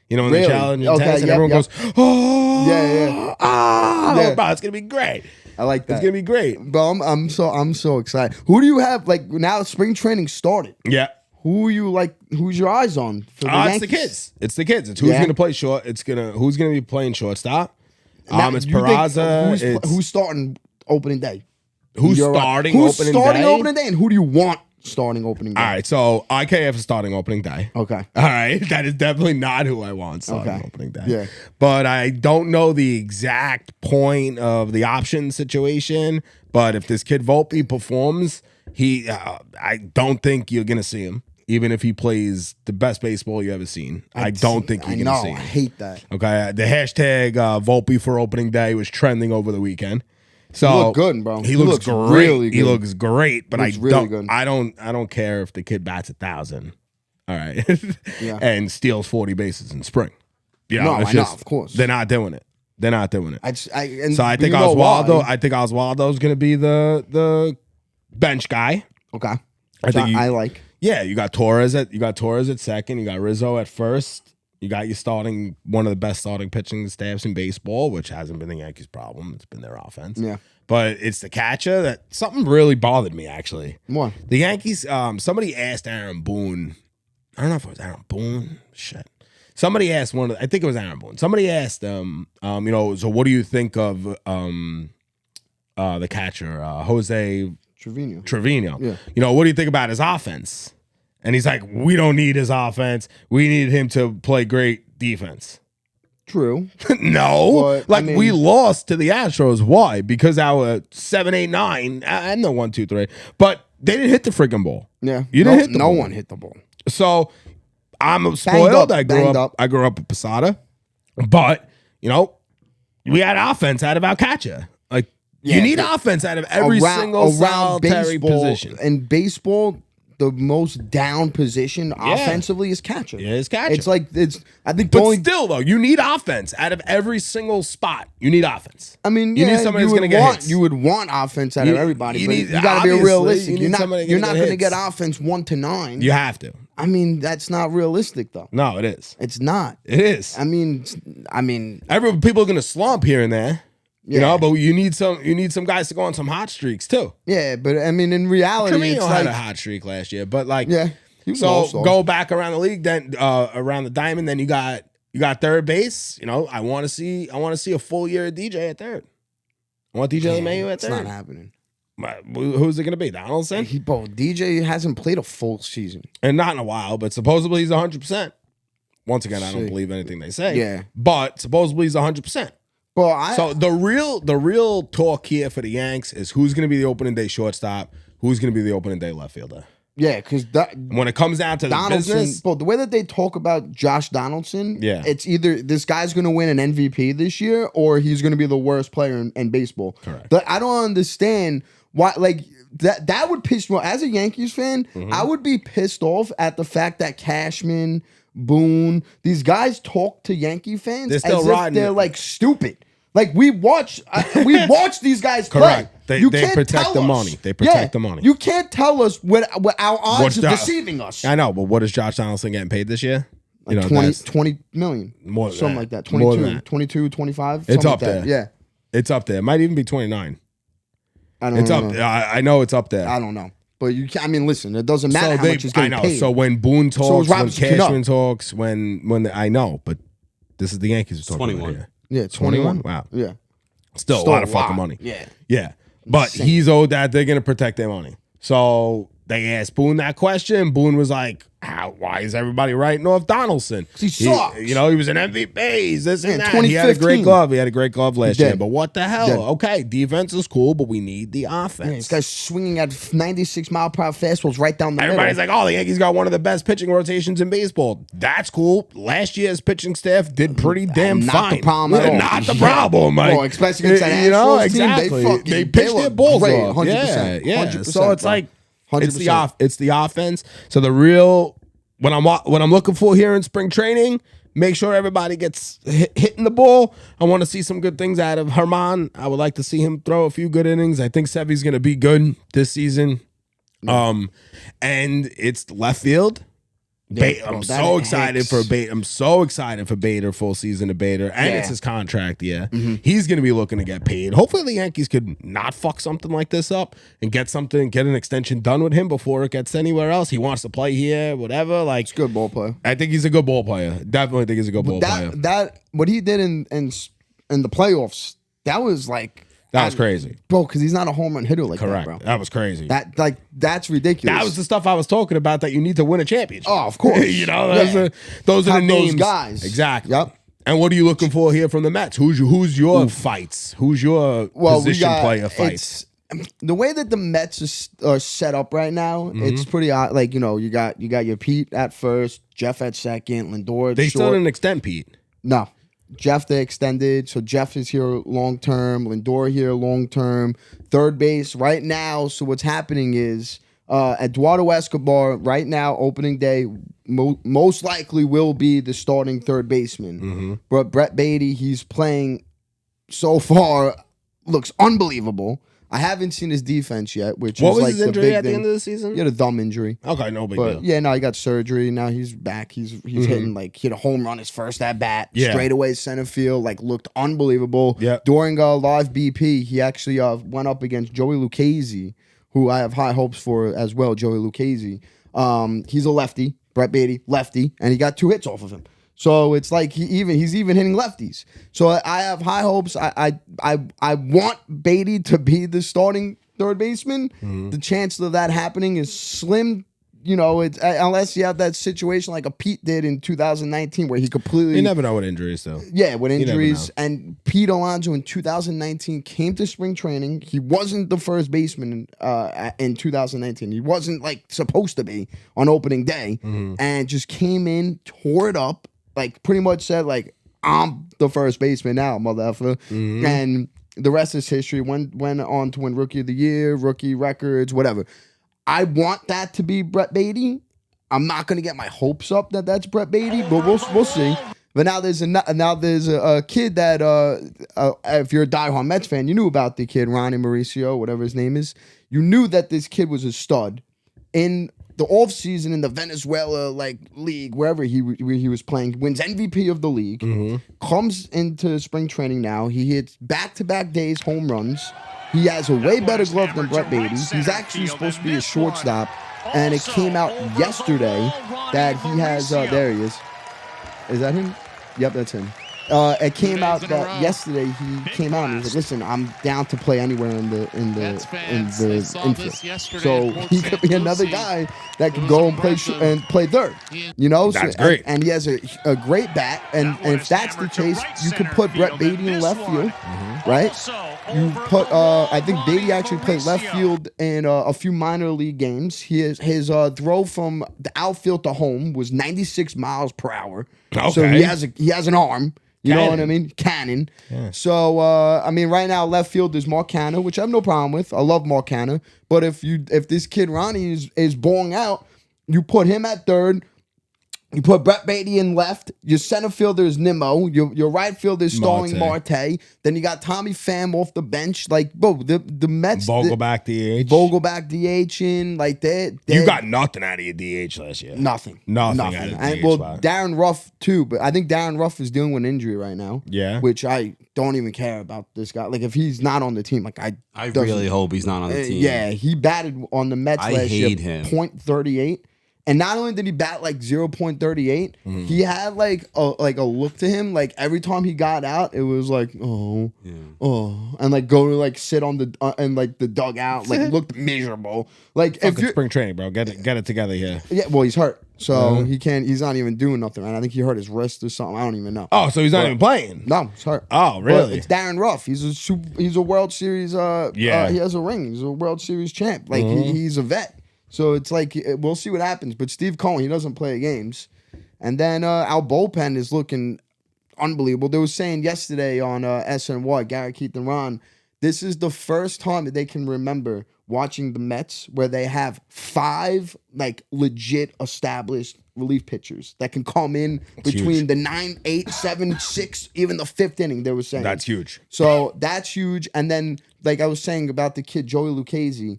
S1: You know, in
S2: Really?
S1: the challenge in
S2: Okay,
S1: tennis, and
S2: yep,
S1: everyone
S2: yep.
S1: goes, oh,
S2: Yeah. Yeah.
S1: bro, it's gonna be great.
S2: I like that.
S1: It's gonna be great.
S2: But I'm so excited. Who do you have like now? Spring training started.
S1: Yeah.
S2: Who you like? Who's your eyes on for the
S1: It's
S2: Yankees?
S1: the kids. It's the kids. It's who's
S2: Yeah.
S1: gonna play short. Who's gonna be playing shortstop.
S2: Now,
S1: It's
S2: you think
S1: Peraza.
S2: who's starting opening day?
S1: Who's
S2: You're right.
S1: starting
S2: Who's
S1: opening
S2: starting
S1: day?
S2: opening day, and who do you want starting opening day?
S1: All right, so IKF is starting opening day.
S2: Okay.
S1: All right, that is definitely not who I want starting
S2: Okay.
S1: opening day.
S2: Yeah.
S1: But I don't know the exact point of the option situation. But if this kid Volpe performs, I don't think you're gonna see him, even if he plays the best baseball you ever seen. I don't think you're gonna see
S2: I
S1: him.
S2: hate that.
S1: Okay, the hashtag Volpe for opening day was trending over the weekend. So
S2: He looked good, bro.
S1: He
S2: He
S1: looks
S2: looks
S1: great.
S2: really
S1: He
S2: good.
S1: looks great, but
S2: Looks
S1: I
S2: really
S1: don't.
S2: good.
S1: I don't care if the kid bats 1,000. All right,
S2: Yeah.
S1: and steals 40 bases in spring. You know,
S2: No,
S1: it's
S2: I know,
S1: just-
S2: of course.
S1: they're not doing it. They're not doing it.
S2: And
S1: So I think
S2: you know
S1: Oswaldo.
S2: why.
S1: I think Oswaldo's going to be the bench guy.
S2: Okay.
S1: I think
S2: I like.
S1: Yeah, you got Torres at second. You got Rizzo at first. You got you starting one of the best starting pitching staffs in baseball, which hasn't been the Yankees' problem. It's been their offense.
S2: Yeah.
S1: But it's the catcher that something really bothered me actually.
S2: What?
S1: The Yankees. Somebody asked Aaron Boone. I don't know if it was Aaron Boone. Shit. Somebody asked I think it was Aaron Boone. Somebody asked him, so what do you think of the catcher, Jose
S2: Trevino.
S1: Yeah.
S2: Yeah.
S1: What do you think about his offense? And he's like, we don't need his offense. We need him to play great defense.
S2: True.
S1: No,
S2: But,
S1: like
S2: I mean-
S1: we lost to the Astros. Why? Because our 7, 8, 9 and the 1, 2, 3, but they didn't hit the freaking ball.
S2: Yeah.
S1: You didn't hit the
S2: no
S1: ball.
S2: one hit the ball.
S1: So I'm spoiled.
S2: up,
S1: I
S2: banged up.
S1: grew up at Posada, but you know we had offense out of our catcher. Like
S2: Yeah,
S1: you need
S2: but
S1: offense out of every single solitary
S2: baseball,
S1: position.
S2: In baseball, the most down position offensively is catcher.
S1: Yeah, it's catcher.
S2: It's like I think
S1: But
S2: the only.
S1: still, though, you need offense out of every single spot. You need offense.
S2: I mean,
S1: you
S2: yeah,
S1: need somebody who's
S2: would
S1: going to get
S2: want,
S1: hits.
S2: You would want offense out
S1: You-
S2: of everybody,
S1: you
S2: but
S1: need-
S2: you got to be
S1: obviously,
S2: realistic.
S1: you need
S2: You're not
S1: somebody
S2: you're
S1: gonna
S2: not
S1: get
S2: going to get
S1: hits.
S2: offense 1 to 9.
S1: You have to.
S2: I mean, that's not realistic though.
S1: No, it is.
S2: It's not.
S1: It is.
S2: I mean,
S1: People are going to slump here and there. You
S2: Yeah.
S1: know, but you need some guys to go on some hot streaks too.
S2: yeah, but I mean, in reality,
S1: Trevino
S2: it's
S1: had
S2: like,
S1: a hot streak last year, but like,
S2: yeah. He was
S1: so
S2: all-star.
S1: go back around the league, then around the diamond, then you got third base. You know, I want to see a full year of DJ at third. I want DJ LeMahieu at
S2: It's
S1: third.
S2: not happening.
S1: Who's it going to be? Donaldson?
S2: DJ hasn't played a full season.
S1: And not in a while, but supposedly he's 100%. Once again, I don't
S2: Sick.
S1: believe anything they say.
S2: Yeah.
S1: But supposedly he's 100%.
S2: Well,
S1: So the real talk here for the Yanks is who's going to be the opening day shortstop, who's going to be the opening day left fielder.
S2: yeah, because
S1: When it comes down to the
S2: Donaldson,
S1: business,
S2: but the way that they talk about Josh Donaldson,
S1: Yeah.
S2: it's either this guy's going to win an MVP this year or he's going to be the worst player in baseball.
S1: Correct.
S2: But I don't understand why, like that would piss me off. As a Yankees fan,
S1: Mm-hmm.
S2: I would be pissed off at the fact that Cashman, Boone, these guys talk to Yankee fans
S1: They're
S2: as
S1: still
S2: if
S1: riding
S2: they're
S1: it.
S2: like stupid. Like we watch these guys
S1: Correct.
S2: play.
S1: They-
S2: You
S1: they
S2: can't
S1: protect
S2: tell
S1: the
S2: us.
S1: money. They protect the money.
S2: You can't tell us what our odds
S1: What's
S2: are
S1: that?
S2: deceiving us.
S1: I know, but what is Josh Donaldson getting paid this year?
S2: Like 20 million.
S1: More than
S2: something
S1: that.
S2: like that.
S1: More
S2: 22,
S1: than that.
S2: 22, 25.
S1: It's
S2: something
S1: up
S2: like that.
S1: there.
S2: Yeah.
S1: It's up there. It might even be 29.
S2: I don't
S1: It's
S2: know.
S1: up. I know it's up there.
S2: I don't know. But you can, I mean, listen, it doesn't matter how much is
S1: I
S2: getting
S1: know.
S2: paid.
S1: So when Boone
S2: is
S1: talks, when
S2: Robinson Cano.
S1: Cashman talks, when I know, but this is the Yankees we're talking
S3: 21.
S1: about here.
S2: yeah, 21.
S1: Wow.
S2: Yeah.
S1: Still a lot of fucking money.
S2: Yeah.
S1: Yeah. But
S2: Insane.
S1: he's owed that. They're going to protect their money. So they asked Boone that question. Boone was like, why is everybody writing off Donaldson?
S2: He sucks.
S1: He was an MVP. He's this and
S2: Yeah,
S1: that. He had a great
S2: 2015.
S1: glove. He had a great glove last
S2: did.
S1: year. But what the hell?
S2: Did.
S1: Okay, defense is cool, but we need the offense.
S2: Yeah, this guy's swinging at 96 mile per hour fastballs right down the
S1: Everybody's
S2: middle.
S1: like, oh, the Yankees got one of the best pitching rotations in baseball. That's cool. Last year's pitching staff did pretty damn
S2: Not
S1: fine.
S2: the problem at all.
S1: Not the
S2: Yeah.
S1: problem. Like,
S2: Well, especially against that
S1: you know,
S2: Astros team, they
S1: exactly.
S2: fucking-
S1: They
S2: they
S1: pitched
S2: look
S1: their balls
S2: great,
S1: off.
S2: 100%,
S1: Yeah,
S2: 100%,
S1: So it's
S2: bro.
S1: like it's the
S2: 100%.
S1: it's the offense. So the real what I'm looking for here in spring training, make sure everybody gets hitting the ball. I want to see some good things out of Herman. I would like to see him throw a few good innings. I think Sevy's going to be good this season. And it's left field. I'm so excited for Bader. I'm so excited for Bader, full season of Bader, and it's his contract. Yeah, he's going to be looking to get paid. Hopefully, the Yankees could not fuck something like this up and get an extension done with him before it gets anywhere else. He wants to play here, whatever. Like,
S2: Good ball player.
S1: I think he's a good ball player. Definitely think he's a good ball player.
S2: That what he did in the playoffs, that was like
S1: That was crazy.
S2: bro, because he's not a home run hitter like
S1: Correct.
S2: that, bro.
S1: That was crazy.
S2: That's ridiculous.
S1: That was the stuff I was talking about that you need to win a championship.
S2: Oh, of course.
S1: you know,
S2: Yeah.
S1: those are the
S2: Have those
S1: names.
S2: guys.
S1: Exactly.
S2: Yep.
S1: And what are you looking for here from the Mets? Who's your fights? Who's your position player fights?
S2: The way that the Mets are set up right now, it's pretty odd. Like, you got your Pete at first, Jeff at second, Lindor at
S1: They
S2: short.
S1: still didn't extend Pete.
S2: No. Jeff they extended, so Jeff is here long term. Lindor here long term. Third base right now. So what's happening is Eduardo Escobar right now, opening day, most likely will be the starting third baseman. But Brett Beatty, he's playing so far, looks unbelievable. I haven't seen his defense yet, which
S1: What
S2: is
S1: was
S2: like
S1: his
S2: the
S1: injury
S2: big
S1: at the
S2: thing.
S1: end of the season?
S2: He had a thumb injury.
S1: Okay, no big
S2: But
S1: deal.
S2: yeah, no, he got surgery. Now he's back. He's hitting hit a home run his first at bat,
S1: Yeah.
S2: straight away center field, like looked unbelievable.
S1: Yeah.
S2: During a live BP, he actually went up against Joey Lucchesi, who I have high hopes for as well. Joey Lucchesi, he's a lefty. Brett Beatty, lefty, and he got 2 hits off of him. So it's like he's even hitting lefties. So I have high hopes. I want Beatty to be the starting third baseman. The chance of that happening is slim you know, it's unless you have that situation like a Pete did in 2019 where he completely
S1: You never know with injuries, though.
S2: yeah, with
S1: never
S2: injuries.
S1: know.
S2: And Pete Alonso in 2019 came to spring training. He wasn't the first baseman in 2019. He wasn't like supposed to be on opening day, and just came in, tore it up, like pretty much said like I'm the first baseman now, mother effer. And the rest is history. Went on to win Rookie of the Year, rookie records, whatever. I want that to be Brett Beatty. I'm not gonna get my hopes up that that's Brett Beatty, but we'll see. But now there's a kid that if you're a diehard Mets fan, you knew about the kid Ronnie Mauricio, whatever his name is. You knew that this kid was a stud in the offseason in the Venezuela like league, wherever he was playing, wins MVP of the league, comes into spring training now. He hits back-to-back days home runs. He has a way better glove than Brett Beatty. He's actually supposed to be a shortstop, and it came out yesterday that he has. There he is. Is that him? Yep, that's him. It came out that yesterday he came out and he was like, "Listen, I'm down to play anywhere in the infield." So he could be another guy that could go and play third. You know,
S1: That's great.
S2: And he has a great bat. And if that's the case, you could put Brett Beatty in left field, right? You put I think Beatty actually played left field in a few minor league games. His throw from the outfield to home was 96 miles per hour. So
S1: Okay.
S2: he has an arm. You know what I
S1: Cannon.
S2: mean? Cannon. Yeah. So I mean, right now left field is Mark Canha, which I have no problem with. I love Mark Canha. But if this kid Ronnie is balling out, you put him at third. You put Brett Beatty in left. Your center fielder is Nimmo. Your right fielder is Starling Marte. Then you got Tommy Pham off the bench. Like, bro, the Mets.
S1: Vogelback DH.
S2: Vogelback DH in. Like, they
S1: You got nothing out of your DH last year.
S2: nothing.
S1: Nothing out of the
S2: And,
S1: DH
S2: well,
S1: spot.
S2: Darren Ruff, too. But I think Darren Ruff is dealing with an injury right now.
S1: Yeah.
S2: Which I don't even care about this guy. Like, if he's not on the team, like,
S3: I
S2: doesn't-
S3: really hope he's not on the team.
S2: Yeah, he batted on the Mets
S3: I
S2: last year,
S3: hate him.
S2: .38. And not only did he bat like 0.38, he had like a look to him. Like every time he got out, it was like, oh, and like go to like sit on the and like the dugout, like looked miserable. Like if
S1: Fucking
S2: you're,
S1: spring training, bro. Get it together here.
S2: yeah, well, he's hurt, so he can't. He's not even doing nothing. And I think he hurt his wrist or something. I don't even know.
S1: Oh, so he's not even playing.
S2: No, he's hurt.
S1: Oh,
S2: But
S1: really?
S2: it's Darren Ruff. He's a World Series. He has a ring. He's a World Series champ. Like he's a vet. So it's like we'll see what happens. But Steve Cohen, he doesn't play games, and then our bullpen is looking unbelievable. They were saying yesterday on SNY, Gary Keith and Ron, this is the first time that they can remember watching the Mets where they have 5 like legit established relief pitchers that can come in between the 9, 8, 7, 6, even the 5th inning. They were saying
S1: That's huge.
S2: So that's huge. And then, like I was saying about the kid Joey Lucchesi,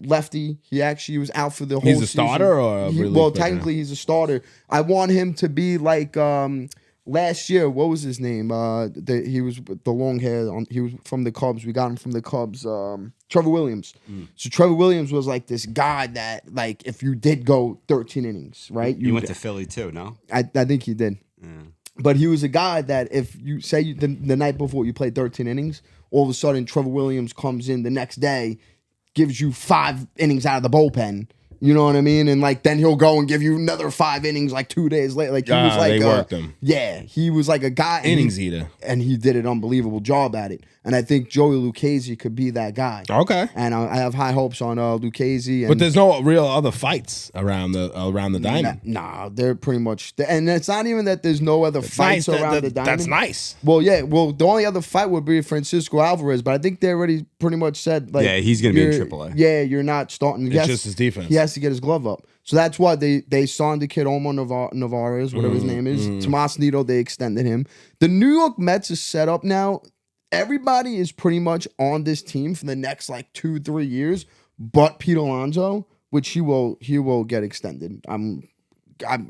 S2: lefty, he actually was out for the whole
S1: He's a
S2: season.
S1: starter or a relief
S2: well,
S1: pitcher?
S2: technically he's a starter. I want him to be like last year. What was his name? He was with the long hair. He was from the Cubs. We got him from the Cubs. Trevor Williams. So Trevor Williams was like this guy that like if you did go 13 innings, right?
S3: You went to Philly too, no?
S2: I think he did. But he was a guy that if you say the night before you played 13 innings, all of a sudden Trevor Williams comes in the next day, gives you 5 innings out of the bullpen. You know what I mean? And like then he'll go and give you another 5 innings like 2 days later. Like he was like
S1: they worked him.
S2: Yeah, he was like a guy.
S1: Innings eater.
S2: And he did an unbelievable job at it. And I think Joey Lucchesi could be that guy.
S1: Okay.
S2: And I have high hopes on Lucchesi. And
S1: But there's no real other fights around the diamond.
S2: Nah, they're pretty much, and it's not even that there's no other fights
S1: Nice.
S2: around the diamond.
S1: That's nice.
S2: Well, yeah. Well, the only other fight would be Francisco Alvarez, but I think they already pretty much said like,
S3: Yeah, he's gonna be in
S2: you're-
S3: AAA.
S2: Yeah, you're not starting.
S1: It's just his defense.
S2: He has to get his glove up, so that's why they signed the kid Omar Navarez, whatever his name is. Tomas Nido, they extended him. The New York Mets is set up now. Everybody is pretty much on this team for the next like 2-3 years, but Pete Alonso, which he will get extended. I'm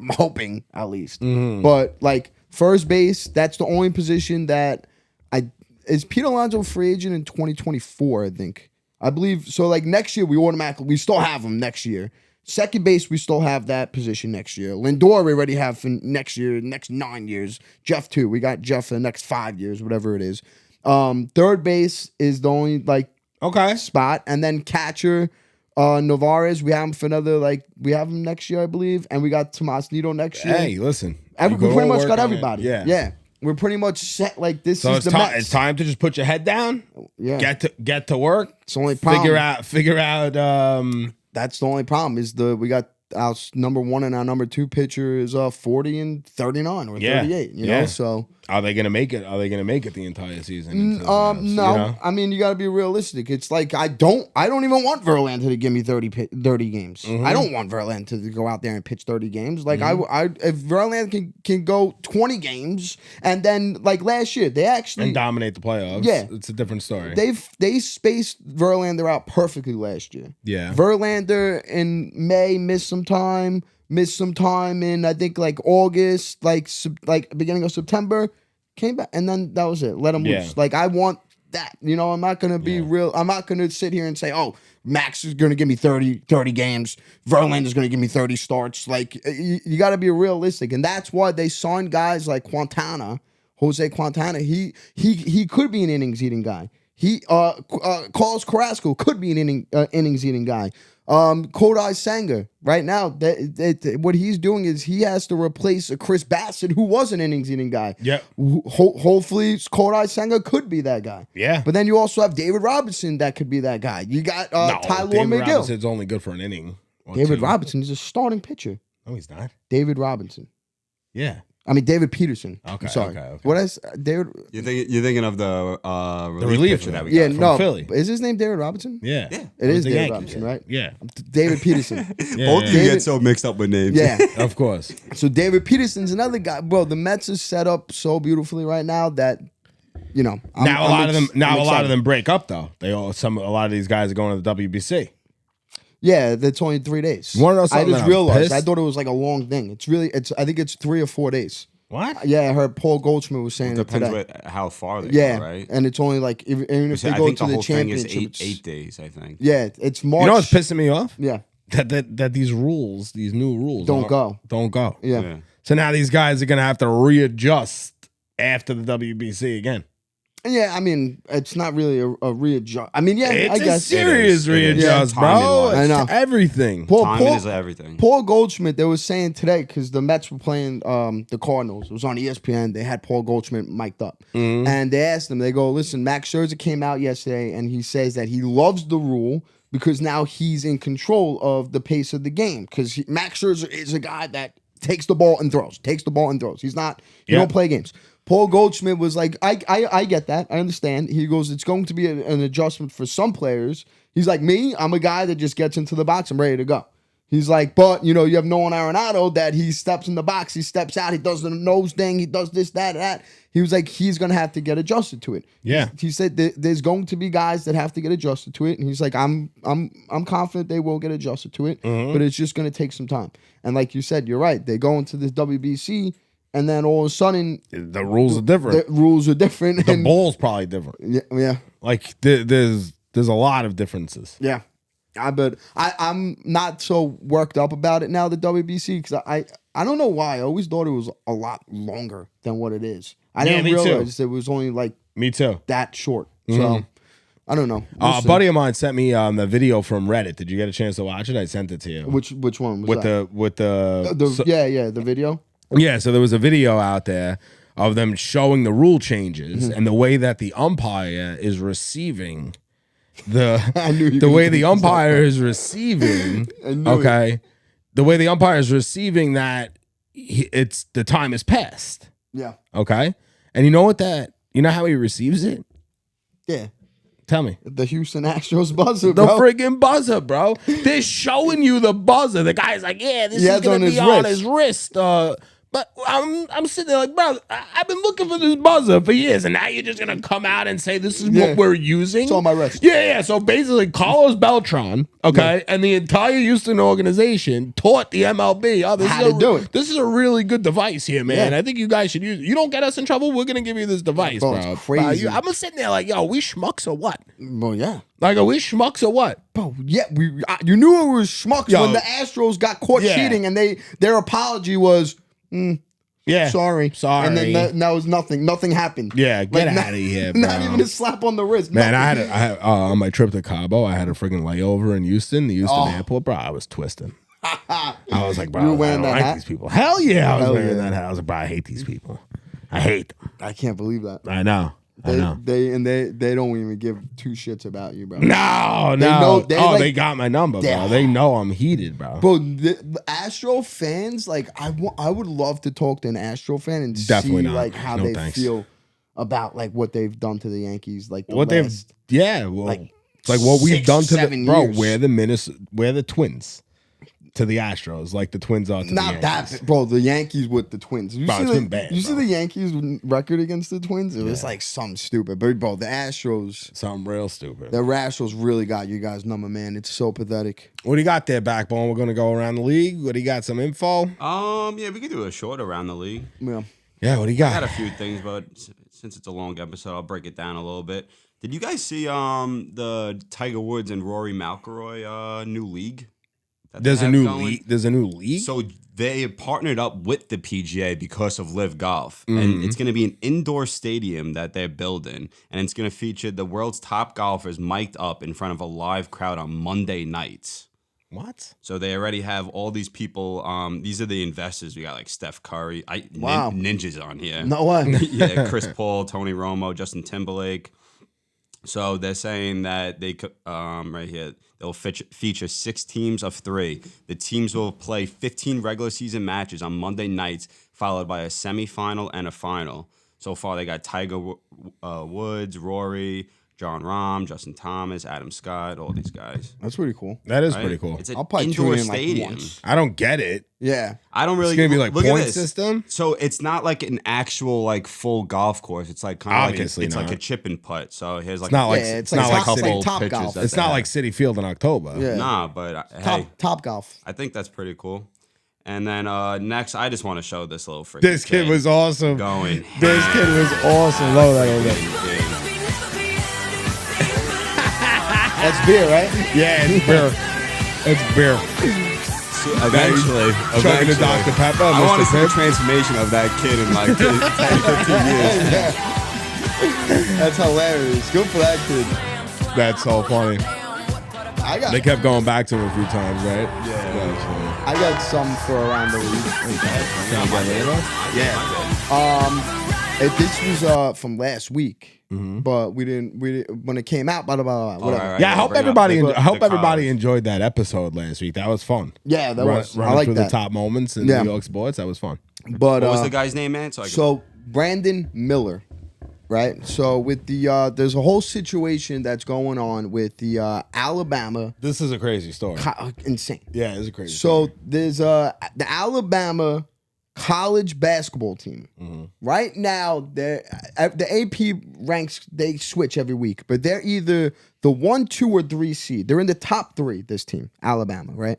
S2: hoping at least. But like first base, that's the only position that is Pete Alonso free agent in 2024, I think. I believe so. Like next year, we still have him next year. Second base, we still have that position next year. Lindor, we already have for next year, next 9 years. Jeff too. We got Jeff for the next 5 years, whatever it is. Third base is the only like
S1: Okay.
S2: spot, and then catcher. Navarez, we have him for another we have him next year, I believe, and we got Tomas Nido next year.
S1: Hey, listen.
S2: We
S1: You go
S2: pretty much
S1: work
S2: got
S1: on it.
S2: everybody.
S1: Yeah.
S2: Yeah. We're pretty much set. Like this
S1: So
S2: is
S1: it's
S2: the
S1: time.
S2: Mets.
S1: It's time to just put your head down.
S2: Yeah.
S1: Get to work.
S2: It's the only problem.
S1: Figure out.
S2: That's the only problem is we got our number 1 and our number 2 pitcher is 40 and 39 or 38. You know, so
S1: Are they gonna make it? Are they gonna make it the entire season? into the
S2: no.
S1: playoffs, you know?
S2: I mean, you got to be realistic. It's like I don't even want Verlander to give me 30 games. I don't want Verlander to go out there and pitch 30 games. Like if Verlander can go 20 games and then like last year they actually
S1: And dominate the playoffs.
S2: Yeah.
S1: It's a different story.
S2: they spaced Verlander out perfectly last year.
S1: Yeah.
S2: Verlander in May missed some time in I think like August, like beginning of September, came back, and then that was it. Let him
S1: Yeah.
S2: loose. Like I want that. You know, I'm not gonna be real. I'm not gonna sit here and say, oh, Max is gonna give me 30 games. Verlander's gonna give me 30 starts. Like you got to be realistic, and that's why they signed guys like Jose Quintana. He could be an innings eating guy. Carlos Carrasco could be an innings eating guy. Kodai Senga right now, what he's doing is he has to replace a Chris Bassett who was an innings eating guy.
S1: Yep.
S2: Hopefully, Kodai Senga could be that guy.
S1: Yeah.
S2: But then you also have David Robinson that could be that guy. You got Tyler
S1: David
S2: McGill.
S1: Robinson's only good for an inning. or
S2: David
S1: two.
S2: Robinson is a starting pitcher.
S1: No, he's not.
S2: David Robinson.
S1: Yeah.
S2: I mean David Peterson.
S1: Okay,
S2: Sorry.
S1: okay.
S2: What is David?
S3: You're thinking of the
S1: relief
S3: pitcher that we
S2: Yeah,
S3: got.
S2: no.
S1: Philly.
S2: Is his name David Robinson?
S1: Yeah.
S3: Yeah.
S2: It is
S1: the
S2: David
S1: Yankees.
S2: Robinson, right?
S1: Yeah.
S2: David Peterson.
S1: Yeah,
S3: Both of you
S2: David-
S3: get so mixed up with names.
S2: Yeah.
S1: Of course.
S2: So David Peterson's another guy. Bro, the Mets is set up so beautifully right now that, you know.
S1: A lot of them break up though. A lot of these guys are going to the WBC.
S2: Yeah, that's only 3 days.
S1: You wanna know
S2: I
S1: something
S2: just
S1: that I'm
S2: realized.
S1: pissed?
S2: I thought it was like a long thing. I think it's 3 or 4 days.
S1: What?
S2: Yeah, I heard Paul Goldschmidt was saying it
S3: Depends
S2: today.
S3: how far they
S2: Yeah,
S3: go, right?
S2: and it's only like even if they
S3: I
S2: go
S3: think
S2: to
S3: the
S2: the
S3: whole thing is
S2: championship.
S3: eight days, I think.
S2: Yeah, it's March.
S1: You know what's pissing me off?
S2: Yeah,
S1: That these rules, these new rules,
S2: Don't go.
S1: Don't go.
S2: yeah.
S3: Yeah.
S1: So now these guys are gonna have to readjust after the WBC again.
S2: Yeah, I mean, it's not really a readjust. I mean, yeah,
S1: It's
S2: I guess.
S1: a serious
S3: It is.
S1: readjust,
S3: Yeah.
S1: bro.
S3: Timing-wise.
S2: I know.
S1: It's everything.
S3: Timing is everything.
S2: Paul Goldschmidt, they were saying today, because the Mets were playing the Cardinals. It was on ESPN. They had Paul Goldschmidt mic'd up.
S1: Mm-hmm.
S2: And they asked him, they go, listen, Max Scherzer came out yesterday, and he says that he loves the rule because now he's in control of the pace of the game. Because Max Scherzer is a guy that takes the ball and throws. He's not, he
S1: Yeah.
S2: don't play games. Paul Goldschmidt was like, I get that. I understand. He goes, it's going to be an adjustment for some players. He's like, me, I'm a guy that just gets into the box. I'm ready to go. He's like, but, you know, you have Nolan Arenado that he steps in the box. He steps out. He does the nose thing. He does this, that. He was like, he's going to have to get adjusted to it.
S1: Yeah.
S2: He said there's going to be guys that have to get adjusted to it. And he's like, I'm confident they will get adjusted to it, but it's just going to take some time. And like you said, you're right. They go into this WBC, and then all of a sudden,
S1: The rules are different.
S2: the rules are different.
S1: The
S2: and
S1: ball's probably different.
S2: yeah.
S1: Like there's a lot of differences.
S2: Yeah. I'm not so worked up about it now, the WBC, because I don't know why. I always thought it was a lot longer than what it is. I
S1: Yeah,
S2: didn't
S1: me too.
S2: realize it was only like
S1: Me too.
S2: that short. So I don't know. We'll
S1: A
S2: see.
S1: buddy of mine sent me the video from Reddit. Did you get a chance to watch it? I sent it to you.
S2: Which one was that?
S1: with the
S2: The video.
S1: Yeah, so there was a video out there of them showing the rule changes and the way that the umpire is receiving
S2: I knew you
S1: the
S2: were
S1: way
S2: gonna
S1: the
S2: do
S1: umpire is receiving.
S2: I knew
S1: Okay, the way the umpire is receiving that it's the time is passed.
S2: Yeah.
S1: Okay, and you know how he receives it?
S2: Yeah.
S1: Tell me.
S2: The Houston Astros buzzer,
S1: The
S2: bro.
S1: friggin' buzzer, bro. They're showing you the buzzer. The guy's like, yeah, this
S2: He
S1: is
S2: has
S1: gonna
S2: on
S1: be
S2: his
S1: on
S2: wrist.
S1: his wrist. But I'm sitting there like, bro, I've been looking for this buzzer for years, and now you're just gonna come out and say this is
S2: Yeah.
S1: what we're using.
S2: It's on my wrist.
S1: Yeah. So basically, Carlos Beltran, okay, and the entire Houston organization taught the MLB,
S2: How to do it.
S1: This is a really good device here, man.
S2: Yeah.
S1: I think you guys should use it. You don't get us in trouble, we're gonna give you this device,
S2: Bro,
S1: bro.
S2: it's crazy.
S1: I'm sitting there like, yo, we schmucks or what?
S2: Well, yeah.
S1: Like, are we schmucks or what?
S2: Bro, yeah, you knew it was schmucks
S1: Yo.
S2: when the Astros got caught
S1: Yeah.
S2: cheating, and their apology was,
S1: Yeah.
S2: sorry.
S1: Sorry.
S2: And then that was nothing. Nothing happened.
S1: Yeah, get
S2: Like,
S1: out of here, bro.
S2: Not even a slap on the wrist.
S1: Man,
S2: nothing.
S1: I had on my trip to Cabo, I had a freaking layover in Houston, the Houston
S2: Oh.
S1: airport, bro. I was twisting. I was like, bro,
S2: You were
S1: I
S2: wearing
S1: don't
S2: that
S1: like
S2: hat?
S1: these people. Hell yeah, I was
S2: Hell
S1: wearing
S2: yeah.
S1: that hat. I was like, bro, I hate these people. I hate them.
S2: I can't believe that.
S1: I know. I know.
S2: They don't even give two shits about you, bro.
S1: No,
S2: know- they like-
S1: they got my number, bro.
S2: Yeah.
S1: They know I'm heated, bro.
S2: Bro, the Astro fans, like I would love to talk to an Astro fan and
S1: Definitely
S2: see
S1: not.
S2: like how
S1: No,
S2: they
S1: thanks.
S2: feel about like what they've done to the Yankees, like the
S1: What they've,
S2: last,
S1: yeah, well,
S2: like,
S1: it's like what we've
S2: 6,
S1: done to
S2: 7
S1: the, bro.
S2: years.
S1: We're the Twins to the Astros, like the Twins are to the
S2: not
S1: Yankees.
S2: that, bro. The Yankees with the Twins. You
S1: Bro,
S2: see
S1: it's
S2: the,
S1: been bad,
S2: You see
S1: bro.
S2: the Yankees record against the Twins? It was like something stupid, but bro, the Astros,
S1: Something real stupid.
S2: the Astros really got you guys' number, man. It's so pathetic.
S1: What do you got there, Backbone? We're gonna go around the league. What do you got? Some info?
S3: Yeah, we could do a short around the league.
S2: Yeah.
S1: Yeah, what do you
S3: I had a
S1: got?
S3: few things, but since it's a long episode, I'll break it down a little bit. Did you guys see the Tiger Woods and Rory McIlroy new league? that they
S1: There's a
S3: have
S1: new
S3: going?
S1: league. There's a new league.
S3: So they partnered up with the PGA because of Live Golf, and it's going to be an indoor stadium that they're building, and it's going to feature the world's top golfers mic'd up in front of a live crowd on Monday nights.
S1: What?
S3: So they already have all these people. These are the investors. We got like Steph Curry,
S2: Wow.
S3: Ninjas on here.
S2: No way.
S3: Yeah, Chris Paul, Tony Romo, Justin Timberlake. So they're saying that they could right here they'll feature 6 teams of 3. The teams will play 15 regular season matches on Monday nights, followed by a semifinal and a final. So far, they got Tiger Woods, Rory, John Rahm, Justin Thomas, Adam Scott, all these guys.
S2: That's pretty cool.
S1: That is
S3: right?
S1: pretty cool.
S3: It's an
S2: I'll probably
S3: indoor
S2: tune in like
S3: stadium.
S2: once.
S1: I don't get it.
S2: Yeah.
S3: I don't really.
S1: It's gonna be like
S3: look at
S1: point
S3: this.
S1: system.
S3: So it's not like an actual like full golf course. It's like kind of like
S1: Obviously
S3: it's like
S1: not.
S3: a chip and putt. So here's like
S1: It's not like
S2: Yeah,
S1: it's
S2: it's
S1: not
S2: like
S1: like
S2: top-
S1: City-
S2: like top
S3: pitches
S2: golf.
S3: that
S1: it's
S3: they
S1: not
S3: have.
S1: like City Field in October.
S2: Yeah.
S3: Nah, but hey,
S2: Top golf.
S3: I think that's pretty cool. And then next, I just want to show this little freaking
S1: This kid was awesome.
S3: going.
S1: This kid was awesome. Love that over there.
S2: That's beer, right?
S1: Yeah, it's beer. It's beer.
S3: Eventually,
S1: Chugging the Dr. Pepper.
S3: I want to
S1: Mr.
S3: see the
S1: Pibb.
S3: transformation of that kid in like 10, 15 years.
S2: That's hilarious. Good for that kid.
S1: That's so funny.
S2: I got
S1: They kept going back to him a few times, right?
S3: Yeah.
S2: I got some for around the league. This was from last week, but we didn't when it came out. Blah blah blah. Whatever.
S3: right, right.
S1: Yeah, I hope
S3: bring up
S1: everybody.
S3: the-
S1: I hope
S3: the
S1: everybody
S3: college.
S1: enjoyed that episode last week. That was fun.
S2: Yeah, that was. I
S1: Running
S2: like
S1: through
S2: that.
S1: the top moments in
S2: Yeah.
S1: New York sports. That was fun.
S2: But
S3: What was the guy's name, man?
S2: so Brandon Miller, right? So with the there's a whole situation that's going on with the Alabama.
S1: This is a crazy story.
S2: Insane.
S1: Yeah, it's a crazy.
S2: So there's the Alabama college basketball team. Right now, the AP ranks, they switch every week, but they're either the 1, 2, or 3 seed. They're in the top 3. This team, Alabama, right?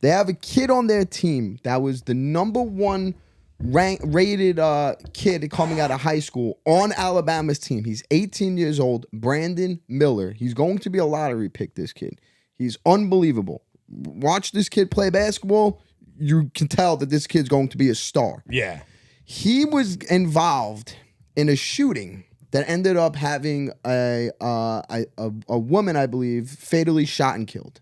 S2: They have a kid on their team that was the number 1 rated kid coming out of high school on Alabama's team. He's 18 years old, Brandon Miller. He's going to be a lottery pick. This kid, he's unbelievable. Watch this kid play basketball. You can tell that this kid's going to be a star.
S1: Yeah.
S2: He was involved in a shooting that ended up having a woman, I believe, fatally shot and killed.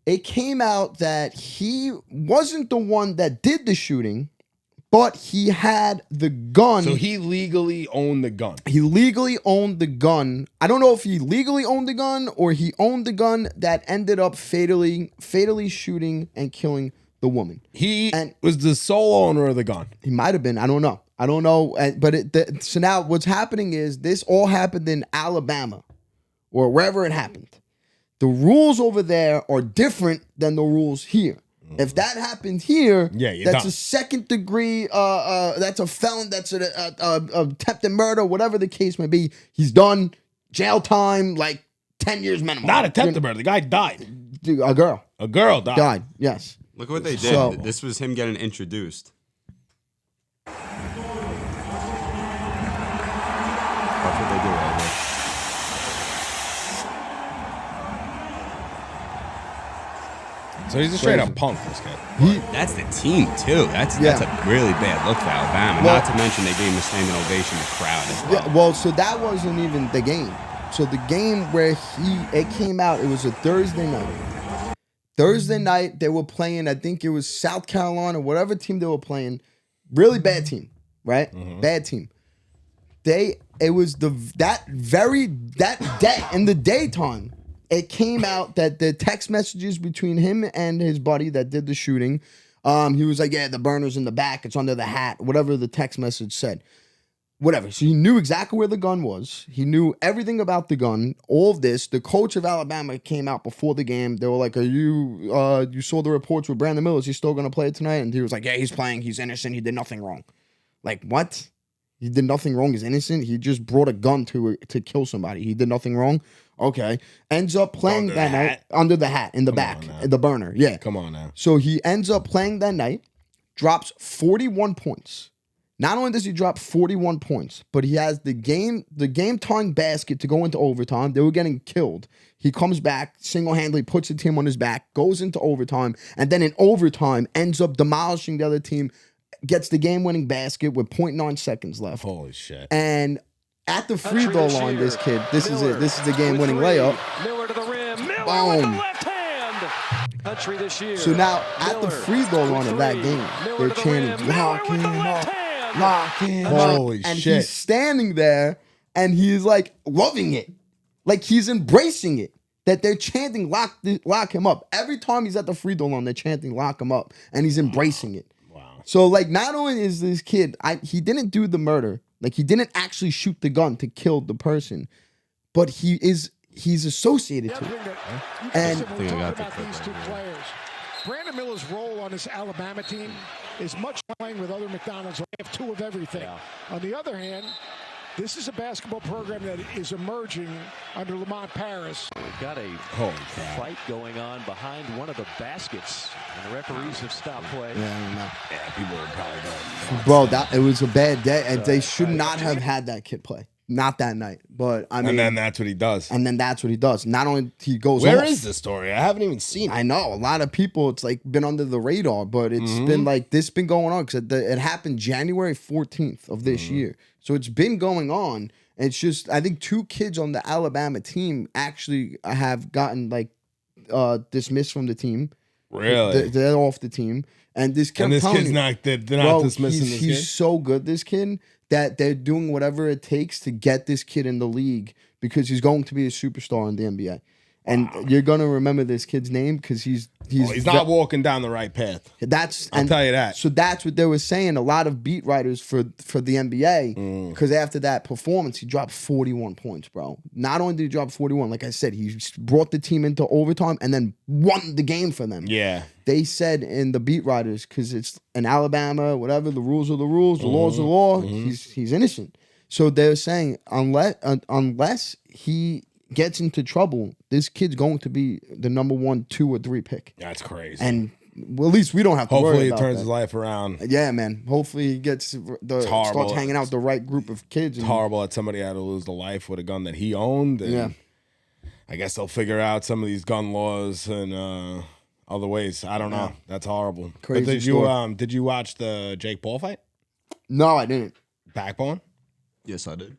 S2: It came out that he wasn't the one that did the shooting, but he had the gun.
S1: So he legally owned the gun.
S2: He legally owned the gun. I don't know if he legally owned the gun or he owned the gun that ended up fatally shooting and killing the woman.
S1: He
S2: And-
S1: was the sole owner of the gun.
S2: He might have been. I don't know. But so now what's happening is this all happened in Alabama or wherever it happened. The rules over there are different than the rules here. If that happened here,
S1: Yeah, you're
S2: that's
S1: done.
S2: a second degree. That's a felon. That's a attempted murder. Whatever the case may be, he's done. Jail time, like 10 years minimum.
S1: Not attempted murder. The guy died.
S2: Dude, a girl
S1: A girl died.
S2: died. Yes.
S3: Look what they did.
S2: So-
S3: This was him getting introduced. That's what they do right here.
S1: So he's a straight up punk, this kid.
S3: That's the team too. That's a really bad look for Alabama.
S2: Well-
S3: Not to mention they gave him a standing ovation, the crowd as well.
S2: Yeah, well, so that wasn't even the game. So the game where it came out, it was a Thursday night. Thursday night, they were playing, I think it was South Carolina, whatever team they were playing. Really bad team, right? Bad team. It was that day in the daytime, it came out that the text messages between him and his buddy that did the shooting, he was like, yeah, the burner's in the back, it's under the hat, whatever the text message said. Whatever. So he knew exactly where the gun was. He knew everything about the gun. All of this. The coach of Alabama came out before the game. They were like, "Are you? You saw the reports with Brandon Miller? Is he still going to play tonight?" And he was like, "Yeah, he's playing. He's innocent. He did nothing wrong." Like what? He did nothing wrong. He's innocent. He just brought a gun to kill somebody. He did nothing wrong. Okay. Ends up playing
S1: Under
S2: that
S1: the
S2: night
S1: hat?
S2: under the hat in the
S1: Come
S2: back,
S1: on now.
S2: in the burner. Yeah.
S1: Come on now.
S2: So he ends up playing that night, drops 41 points. Not only does he drop 41 points, but he has the game tying basket to go into overtime. They were getting killed. He comes back, single-handedly puts the team on his back, goes into overtime, and then in overtime ends up demolishing the other team, gets the game-winning basket with 0.9 seconds left.
S1: Holy shit.
S2: And at the free throw line, this kid, this is it. This is the game-winning layup.
S4: Miller to the rim. Miller with
S2: Boom.
S4: the left hand. Country this year.
S2: So now, at the
S4: Miller
S2: free throw line of that
S4: three.
S2: game,
S4: Miller
S2: they're
S4: to the
S2: chanting,
S4: rim. Miller
S2: lock
S4: with the
S2: him
S4: left
S2: up.
S4: hand.
S2: Lock him
S1: Holy
S2: up. And
S1: shit.
S2: he's standing there and he's like loving it. Like he's embracing it. That they're chanting lock him up. Every time he's at the free throw line, they're chanting lock him up. And he's embracing it.
S1: Wow.
S2: So like not only is this kid, he didn't do the murder. Like he didn't actually shoot the gun to kill the person. But he's associated to it. And-
S5: And we
S3: I
S5: talk
S3: got
S5: about
S3: the clip
S5: these
S3: right
S5: two
S3: here.
S5: players. Brandon Miller's role on this Alabama team is much playing with other McDonald's. They have two of everything. On the other hand, this is a basketball program that is emerging under Lamont Paris.
S4: We've got a
S1: Holy crap.
S4: fight going on behind one of the baskets, and the referees have stopped play.
S2: Yeah, I don't know.
S1: Yeah, people were probably going.
S2: Bro, it was a bad day, and they should not have had that kid play. Not that night, but I mean,
S1: And then that's what he does.
S2: that's what he does. Not only he goes
S1: Where
S2: off.
S1: is this story? I haven't even seen it.
S2: I know a lot of people. It's like been under the radar, but it's been like this been going on because it happened January 14th of this year. So it's been going on. It's just I think 2 kids on the Alabama team actually have gotten like dismissed from the team.
S1: Really?
S2: They're off the team, and this kid.
S1: And this
S2: I'm telling
S1: kid's
S2: you,
S1: not, they're not
S2: bro,
S1: dismissing
S2: he's,
S1: this
S2: he's
S1: kid?
S2: so good, this kid, that they're doing whatever it takes to get this kid in the league because he's going to be a superstar in the NBA. And you're gonna remember this kid's name because he's
S1: not walking down the right path. I'll tell you that.
S2: So that's what they were saying. A lot of beat writers for the NBA, because after that performance, he dropped 41 points, bro. Not only did he drop 41, like I said, he brought the team into overtime and then won the game for them.
S1: Yeah.
S2: They said in the beat writers, because it's in Alabama, whatever, the rules are the rules, the laws are the law. He's innocent. So they're saying unless he gets into trouble, this kid's going to be the number 1, 2, or 3 pick.
S1: That's crazy.
S2: And well, at least we don't have to worry
S1: hopefully it
S2: about
S1: turns
S2: that.
S1: his life around.
S2: Yeah, man. Hopefully he gets
S1: horrible.
S2: starts hanging out with the right group of kids.
S1: It's horrible that somebody had to lose the life with a gun that he owned. And
S2: Yeah.
S1: I guess they'll figure out some of these gun laws and other ways. I don't know. That's horrible.
S2: Crazy
S1: But
S2: story.
S1: did you watch the Jake Paul fight?
S2: No, I didn't.
S1: Backbone?
S3: Yes, I did.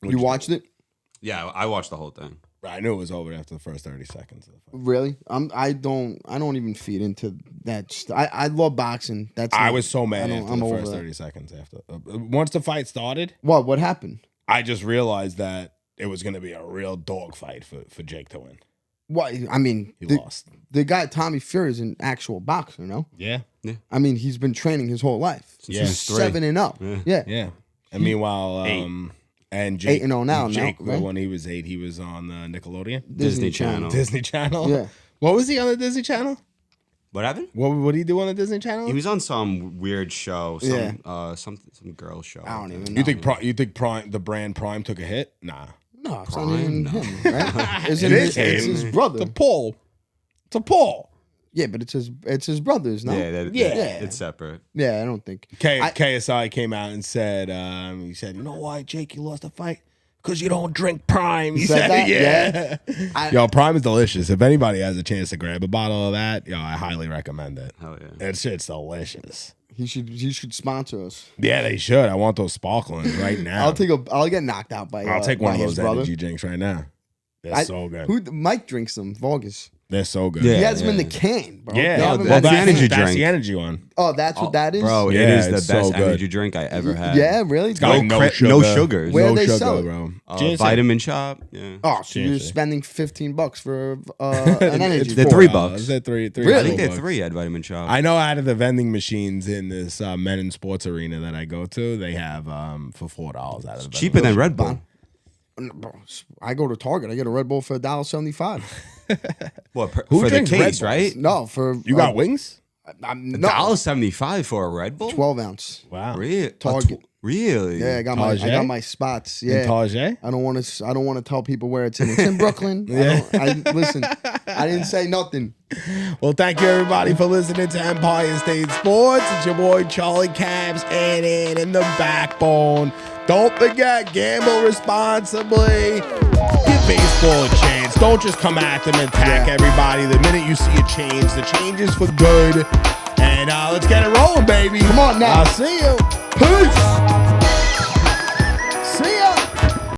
S2: You watched it?
S3: Yeah, I watched the whole thing.
S1: I knew it was over after the first 30 seconds of the fight.
S2: Really? I don't even feed into that. I love boxing.
S1: I was so mad after
S2: I'm
S1: the
S2: over
S1: first
S2: that.
S1: 30 seconds after. Once the fight started,
S2: What happened?
S1: I just realized that it was going to be a real dog fight for Jake to win.
S2: What I mean,
S1: He
S2: the,
S1: lost.
S2: the guy Tommy Fury is an actual boxer, no?
S1: Yeah.
S2: I mean, he's been training his whole life.
S1: Yeah.
S2: He's 7-0. Yeah.
S1: Yeah. And meanwhile, and Jake,
S2: 8-0 now,
S1: Jake,
S2: right?
S1: when he was 8, he was on Nickelodeon.
S3: Disney Channel.
S1: Disney Channel.
S2: Yeah.
S1: What was he on the Disney Channel?
S3: What happened?
S1: What did he do on the Disney Channel?
S3: He was on some weird show,
S2: Yeah.
S3: some girl show.
S2: I don't even know.
S1: you think Prime, the brand Prime, took a hit? Nah.
S2: No, it's not
S3: Prime?
S2: even
S3: No.
S2: him, right? It's
S1: is
S2: his
S1: him.
S2: brother.
S1: It's a Paul.
S2: Yeah, but it's his brothers, no?
S3: Yeah,
S2: Yeah.
S3: it's separate.
S2: Yeah, I don't think.
S1: KSI came out and said, he said, you know why, Jake, you lost the fight? because you don't drink Prime. He
S2: said that?
S1: yeah. Yo, Prime is delicious. If anybody has a chance to grab a bottle of that, yo, I highly recommend it.
S3: Hell yeah.
S1: That shit's delicious.
S2: He should sponsor us.
S1: Yeah, they should. I want those sparklings right now.
S2: I'll get knocked out by.
S1: I'll take one of
S2: by his
S1: those
S2: brother.
S1: energy drinks right now. They're so good.
S2: Mike drinks them. Vargas.
S1: They're so good.
S3: Yeah.
S2: He has them in the can, bro.
S1: Yeah,
S2: They have 'em
S3: that's
S2: in
S3: the energy
S1: That's
S3: drink.
S1: the energy one.
S2: Oh, that's what that is.
S3: Bro,
S1: Yeah,
S3: it is the
S1: it's
S3: best
S1: so good.
S3: energy drink I ever had.
S2: Yeah, really.
S1: It's got like no
S3: No
S1: sugar.
S3: sugars.
S2: Where
S1: no
S2: they
S1: sugar,
S2: sell it?
S1: bro. GNC.
S3: Vitamin Shop. Yeah.
S2: Oh, so you're
S1: GNC.
S2: spending $15 for an energy.
S3: They're
S2: drink.
S3: $3.
S1: They're three.
S2: Really?
S3: I think they're
S1: $4.
S3: 3 at Vitamin Shop.
S1: I know out of the vending machines in this men in sports arena that I go to, they have for $4 out of the vending
S3: Cheaper than Red Bull.
S2: I go to Target. I get a Red Bull for $1.75.
S3: What,
S1: Who
S3: for the
S1: drinks Red
S3: case,
S1: Bulls?
S3: right?
S2: No, for
S1: You got wings?
S2: no,
S3: $1.75 for a Red Bull?
S2: 12 ounce.
S1: Wow.
S3: Really?
S2: Target.
S3: Really?
S2: Yeah, I got
S1: Target?
S2: my spots.
S1: In
S2: Yeah.
S1: Target?
S2: I don't want to tell people where it's in. It's in Brooklyn. Listen, I didn't say nothing.
S1: Well, thank you everybody for listening to Empire State Sports. It's your boy Charlie Cabs and the Backbone. Don't forget, gamble responsibly. Give baseball a chance. Don't just come at them and attack everybody the minute you see a change. The change is for good. And let's get it rolling, baby.
S2: Come on now.
S1: I'll see you.
S2: Peace.